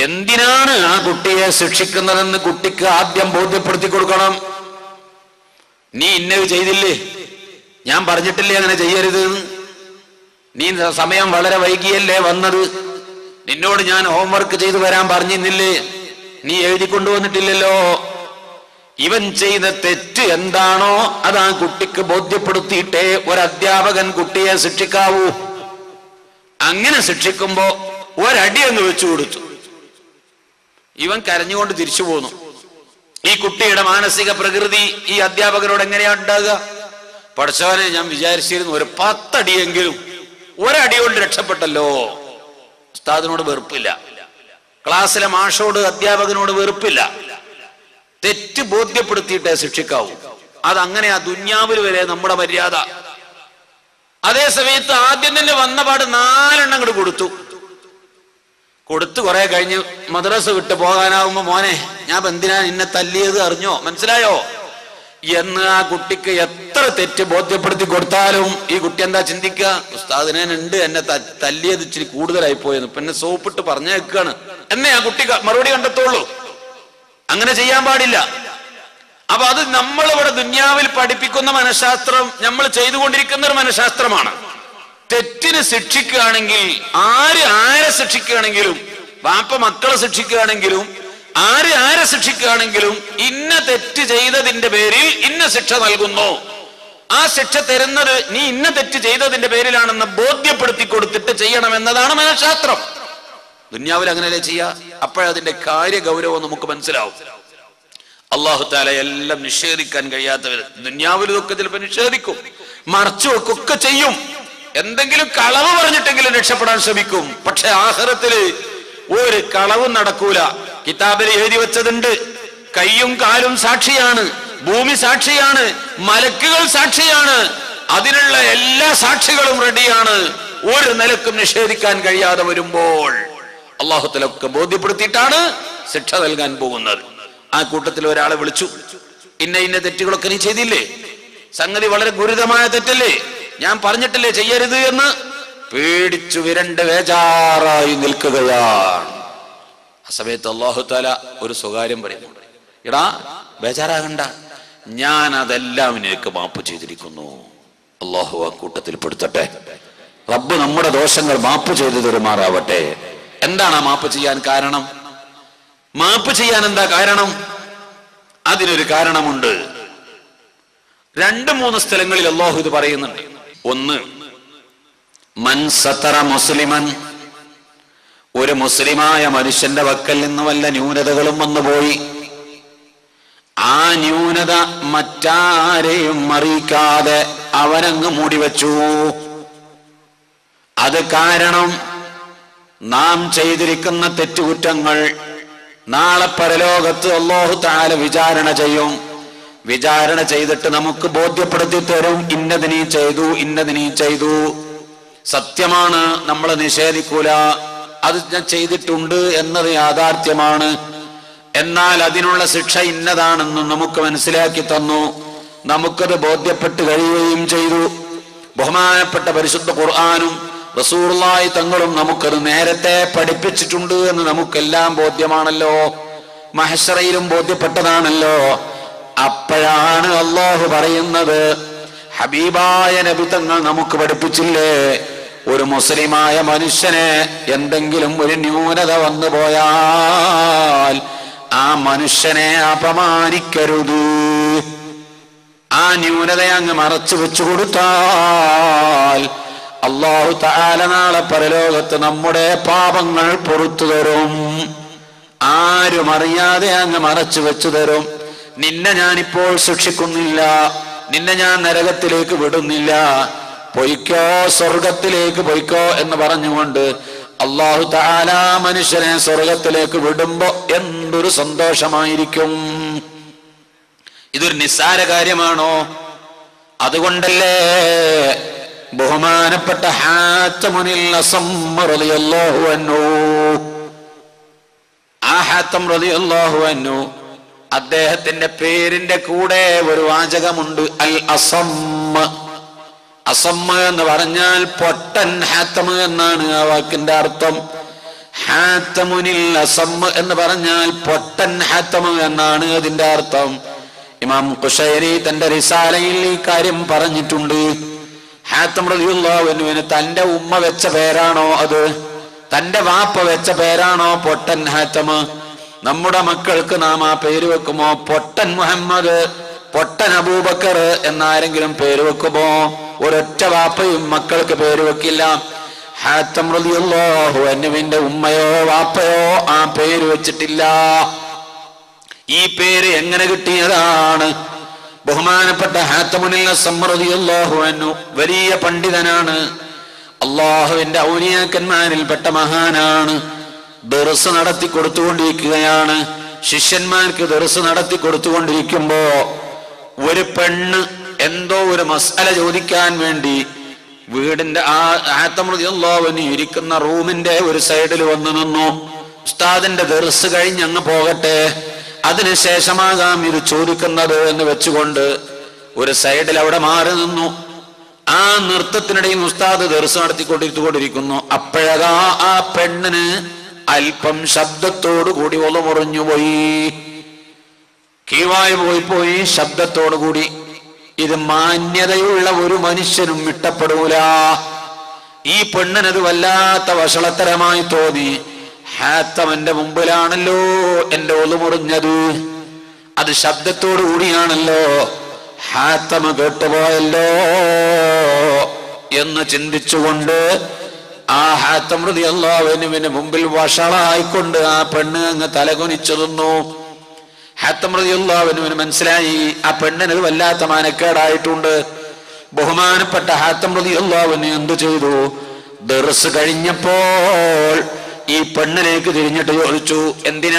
എന്തിനാണ് ആ കുട്ടിയെ ശിക്ഷിക്കുന്നതെന്ന് കുട്ടിക്ക് ആദ്യം ബോധ്യപ്പെടുത്തി കൊടുക്കണം. നീ ഇന്നത് ചെയ്തില്ലേ, ഞാൻ പറഞ്ഞിട്ടില്ലേ അങ്ങനെ ചെയ്യരുത്. നീ സമയം വളരെ വൈകിയല്ലേ വന്നത്, നിന്നോട് ഞാൻ ഹോംവർക്ക് ചെയ്തു വരാൻ പറഞ്ഞിരുന്നില്ലേ, നീ എഴുതി കൊണ്ടുവന്നിട്ടില്ലല്ലോ. ഇവൻ ചെയ്ത തെറ്റ് എന്താണോ അത് ആ കുട്ടിക്ക് ബോധ്യപ്പെടുത്തിയിട്ടേ ഒരധ്യാപകൻ കുട്ടിയെ ശിക്ഷിക്കാവൂ. അങ്ങനെ ശിക്ഷിക്കുമ്പോ ഒരടി എന്ന് വെച്ചു കൊടുത്തു. ഇവൻ കരഞ്ഞുകൊണ്ട് തിരിച്ചു പോന്നു. ഈ കുട്ടിയുടെ മാനസിക പ്രകൃതി ഈ അധ്യാപകരോട് എങ്ങനെയാ ഉണ്ടാകുക? പഠിച്ചവനെ, ഞാൻ വിചാരിച്ചിരുന്നു ഒരു 10 അടിയെങ്കിലും, ഒരടി കൊണ്ട് രക്ഷപ്പെട്ടല്ലോ. ഉസ്താദിനോട് വെറുപ്പില്ല, ക്ലാസ്സിലെ മാഷോട് അധ്യാപകനോട് വെറുപ്പില്ല. തെറ്റ് ബോധ്യപ്പെടുത്തിയിട്ടേ ശിക്ഷിക്കാവൂ. അതങ്ങനെയാ ദുന്യാവിൽ വരെ നമ്മുടെ മര്യാദ. അതേ സമയത്ത് ആദ്യം തന്നെ വന്നപാട് 4 എണ്ണം കൂടെ കൊടുത്തു കുറെ കഴിഞ്ഞ് മദ്രസ വിട്ട് പോകാനാവുമ്പോ, മോനെ ഞാൻ എന്തിനാ നിന്നെ തല്ലിയത് അറിഞ്ഞോ, മനസ്സിലായോ എന്ന് ആ കുട്ടിക്ക് എത്ര തെറ്റ് ബോധ്യപ്പെടുത്തി കൊടുത്താലും ഈ കുട്ടി എന്താ ചിന്തിക്കുക? ഉസ്താദിനെ ഉണ്ട്, എന്നെ തല്ലിയത് ഇച്ചിരി കൂടുതലായി പോയെന്ന്, പിന്നെ സോപ്പിട്ട് പറഞ്ഞേക്കാണ് എന്നേ ആ കുട്ടി മറുപടി കണ്ടെത്തുള്ളൂ. അങ്ങനെ ചെയ്യാൻ പാടില്ല. അപ്പൊ അത് നമ്മളിവിടെ ദുന്യാവിൽ പഠിപ്പിക്കുന്ന മനഃശാസ്ത്രം നമ്മൾ ചെയ്തുകൊണ്ടിരിക്കുന്ന ഒരു മനഃശാസ്ത്രമാണ്. തെറ്റിന് ശിക്ഷിക്കുകയാണെങ്കിൽ, ആരെ ശിക്ഷിക്കുകയാണെങ്കിലും, വാപ്പ മക്കളെ ശിക്ഷിക്കുകയാണെങ്കിലും, ആരെ ശിക്ഷിക്കുകയാണെങ്കിലും, ഇന്ന തെറ്റ് ചെയ്തതിന്റെ പേരിൽ ഇന്ന ശിക്ഷ നൽകുന്നു. ആ ശിക്ഷ തരുന്നത് നീ ഇന്ന തെറ്റ് ചെയ്തതിന്റെ പേരിലാണെന്ന് ബോധ്യപ്പെടുത്തി കൊടുത്തിട്ട് ചെയ്യണമെന്നതാണ് മനഃശാസ്ത്രം. ദുന്യാവിൽ അങ്ങനെയല്ലേ ചെയ്യാ? അപ്പോഴതിന്റെ കാര്യ ഗൗരവം നമുക്ക് മനസ്സിലാവും. അല്ലാഹു തആല എല്ലാം നിഷേധിക്കാൻ കഴിയാത്തവർ ദുന്യാവിൽ ഇതൊക്കെ ചിലപ്പോൾ നിഷേധിക്കും, മറച്ചു വെക്കൊക്കെ ചെയ്യും. എന്തെങ്കിലും കളവ് പറഞ്ഞിട്ടെങ്കിലും രക്ഷപ്പെടാൻ ശ്രമിക്കും. പക്ഷെ ആഖിറത്തില് ഒരു കളവും നടക്കൂല. കിതാബിൽ എഴുതി വെച്ചതുണ്ട്. കയ്യും കാലും സാക്ഷിയാണ്, ഭൂമി സാക്ഷിയാണ്, മലക്കുകൾ സാക്ഷിയാണ്, അതിനുള്ള എല്ലാ സാക്ഷികളും റെഡിയാണ്. ഒരു നിലക്കും നിഷേധിക്കാൻ കഴിയാതെ വരുമ്പോൾ അല്ലാഹു തആല ഒക്കെ ബോധ്യപ്പെടുത്തിയിട്ടാണ് ശിക്ഷ നൽകാൻ പോകുന്നത്. ആ കൂട്ടത്തിൽ ഒരാളെ വിളിച്ചു, ഇന്ന തെറ്റുകളൊക്കെ നീ ചെയ്തില്ലേ, സംഗതി വളരെ ഗുരുതരമായ തെറ്റല്ലേ, ഞാൻ പറഞ്ഞിട്ടില്ലേ ചെയ്യരുത് എന്ന്. പേടിച്ചു വിരണ്ട് വേജാറായി നിൽക്കുകയാണ്. ആ സമയത്ത് അല്ലാഹു തആല ഒരു സ്വകാര്യം പറയുന്നുണ്ട്, എടാ ബേജാറാകണ്ട, ഞാൻ അതെല്ലാം നിനക്ക് മാപ്പ് ചെയ്തിരിക്കുന്നു. അല്ലാഹു ആ കൂട്ടത്തിൽ പെടുത്തട്ടെ. റബ്ബ് നമ്മുടെ ദോഷങ്ങൾ മാപ്പ് ചെയ്തു തരുമാറാവട്ടെ. എന്താണ് ആ മാപ്പ് ചെയ്യാൻ കാരണം? മാപ്പ് ചെയ്യാൻ എന്താ കാരണം? അതിനൊരു കാരണമുണ്ട്. 2-3 സ്ഥലങ്ങളിൽ അല്ലാഹു ഇത് പറയുന്നുണ്ട്. ഒന്ന്, മൻ സതറ മുസ്ലിമൻ, ഒരു മുസ്ലിമായ മനുഷ്യന്റെ വക്കൽ നിന്ന് വല്ല ന്യൂനതകളും വന്നുപോയി, ആ ന്യൂനത മറ്റാരെയും അറിയിക്കാതെ അവനങ്ങ് മൂടിവെച്ചു. അത് കാരണം നാം ചെയ്തിരിക്കുന്ന തെറ്റുകുറ്റങ്ങൾ നാളെ പരലോകത്ത് അല്ലാഹു തആല വിചാരണ ചെയ്യും. വിചാരണ ചെയ്തിട്ട് നമുക്ക് ബോധ്യപ്പെടുത്തി തരും, ഇന്നത് നീ ചെയ്തു, ഇന്നത് നീ ചെയ്തു. സത്യമാണ്, നമ്മൾ നിഷേധിക്കൂല, അത് ഞാൻ ചെയ്തിട്ടുണ്ട് എന്നത് യാഥാർത്ഥ്യമാണ്. എന്നാൽ അതിനുള്ള ശിക്ഷ ഇന്നതാണെന്ന് നമുക്ക് മനസ്സിലാക്കി തന്നു. നമുക്കത് ബോധ്യപ്പെട്ട് കഴിയുകയും ചെയ്തു. ബഹുമാനപ്പെട്ട പരിശുദ്ധ ഖുർആനും റസൂലുള്ളാഹി തങ്ങളും നമുക്കത് നേരത്തെ പഠിപ്പിച്ചിട്ടുണ്ട് എന്ന് നമുക്കെല്ലാം ബോധ്യമാണല്ലോ, മഹ്ശറയിലും ബോധ്യപ്പെട്ടതാണല്ലോ. അപ്പോഴാണ് അല്ലാഹു പറയുന്നത്, ഹബീബായ നബി തങ്ങൾ നമുക്ക് പഠിപ്പിച്ചില്ലേ, ഒരു മുസ്ലിമായ മനുഷ്യനെ എന്തെങ്കിലും ഒരു ന്യൂനത വന്നു പോയാൽ ആ മനുഷ്യനെ അപമാനിക്കരുത്. ആ ന്യൂനത അങ്ങ് മറച്ചു വെച്ചു കൊടുത്താൽ അല്ലാഹു തആല നാളെ പരലോകത്ത് നമ്മുടെ പാപങ്ങൾ പൊറുത്തു തരും. ആരും അറിയാതെ അങ്ങ് മറച്ചു വെച്ചു തരും. നിന്നെ ഞാനിപ്പോൾ ശിക്ഷിക്കുന്നില്ല, നിന്നെ ഞാൻ നരകത്തിലേക്ക് വിടുന്നില്ല, പൊയ്ക്കോ സ്വർഗത്തിലേക്ക് പൊയ്ക്കോ എന്ന് പറഞ്ഞുകൊണ്ട് അല്ലാഹു തആല മനുഷ്യനെ സ്വർഗത്തിലേക്ക് വിടുമ്പോ എന്തൊരു സന്തോഷമായിരിക്കും. ഇതൊരു നിസ്സാര കാര്യമാണോ? അതുകൊണ്ടല്ലേ ബഹുമാനപ്പെട്ട ഹാത്തമുനിൽ അസമ്മ റളിയല്ലാഹു അൻഹു, ആ ഹാത്തം റളിയല്ലാഹു അൻഹു, അദ്ദേഹത്തിന്റെ പേരിന്റെ കൂടെ ഒരു വാചകമുണ്ട്, അൽ അസമ്മ. അസമ്മ എന്ന് പറഞ്ഞാൽ പൊട്ടൻ. ഹാത്തം എന്നാണ് ആ വാക്കിന്റെ അർത്ഥം. ഹാത്തമുനിൽ അസമ്മ എന്ന് പറഞ്ഞാൽ പൊട്ടൻ ഹാത്തം എന്നാണ് അതിന്റെ അർത്ഥം. ഇമാം ഖുശൈരി തന്റെ റിസാലയിൽ ഈ കാര്യം പറഞ്ഞിട്ടുണ്ട്. ഹാത്തം റളിയല്ലാഹു അൻഹുവിന് തന്റെ ഉമ്മ വെച്ച പേരാണോ അത്, തന്റെ വാപ്പ വെച്ച പേരാണോ പൊട്ടൻ ഹാത്തം? നമ്മുടെ മക്കൾക്ക് നാം ആ പേര് വെക്കുമോ? പൊട്ടൻ മുഹമ്മദ്, പൊട്ടൻ അബൂബക്കർ എന്നാരെങ്കിലും പേര് വെക്കുമോ? ഒരൊറ്റ വാപ്പയും മക്കൾക്ക് പേര് വെക്കില്ല. ഹാത്തം റളിയല്ലാഹു അൻഹുവിന്റെ ഉമ്മയോ വാപ്പയോ ആ പേര് വെച്ചിട്ടില്ല. ഈ പേര് എങ്ങനെ കിട്ടിയതാണ്? ബഹുമാനപ്പെട്ട ഹാത്തമുൽ അസ്സം റളിയല്ലാഹു അൻഹു വലിയ പണ്ഡിതനാണ്, അള്ളാഹുവിന്റെ ഔലിയാക്കന്മാരിൽപ്പെട്ട മഹാനാണ്. ദർസ് നടത്തി കൊടുത്തുകൊണ്ടിരിക്കുകയാണ്, ശിഷ്യന്മാർക്ക് ദർസ് നടത്തി കൊടുത്തുകൊണ്ടിരിക്കുമ്പോ ഒരു പെണ്ണ് എന്തോ ഒരു മസ്അല ചോദിക്കാൻ വേണ്ടി വീടിന്റെ ആ ഹാത്തം റളിയല്ലാഹു അൻഹു ഇരിക്കുന്ന റൂമിന്റെ ഒരു സൈഡിൽ വന്നു നിന്നു. ഉസ്താദിന്റെ ദർസ് കഴിഞ്ഞ് അങ്ങ് പോകട്ടെ, അതിനുശേഷമാകാം ഇത് ചോദിക്കുന്നത് എന്ന് വെച്ചുകൊണ്ട് ഒരു സൈഡിൽ അവിടെ മാറി നിന്നു. ആ നൃത്തത്തിനിടയിൽ ഉസ്താദ് ദർസ് നടത്തിക്കൊണ്ടിരിക്കുന്നു. അപ്പോഴതാ ആ പെണ്ണിന് അല്പം ശബ്ദത്തോടു കൂടി ഒളു മുറിഞ്ഞുപോയി, കീവായി പോയി ശബ്ദത്തോടു കൂടി. ഇത് മാന്യതയുള്ള ഒരു മനുഷ്യനും ഇഷ്ടപ്പെടൂല. ഈ പെണ്ണിനത് വല്ലാത്ത വഷളത്തരമായി തോന്നി. ഹാത്തം എന്റെ മുമ്പിലാണല്ലോ എന്റെ ഒളു മുറിഞ്ഞത്, അത് ശബ്ദത്തോടു കൂടിയാണല്ലോ, ഹാത്തം കേട്ടുപോയല്ലോ എന്ന് ചിന്തിച്ചുകൊണ്ട് ആ ഹാത്തം റളിയല്ലാഹു അൻഹുവിന്റെ മുമ്പിൽ വഷളായിക്കൊണ്ട് ആ പെണ്ണ് അങ്ങ് തലകുനിച്ചു നിന്നു. ഹാത്തം റളിയല്ലാഹു അൻഹുവിന് മനസ്സിലായി ആ പെണ്ണിന് വല്ലാത്ത മാനക്കേടായിട്ടുണ്ട്. ബഹുമാനപ്പെട്ട ഹാത്തം റളിയല്ലാഹു അൻഹു എന്തു ചെയ്തു? ദർസ് കഴിഞ്ഞപ്പോൾ ഈ പെണ്ണിലേക്ക് തിരിഞ്ഞിട്ട് ചോദിച്ചു, എന്തിനാ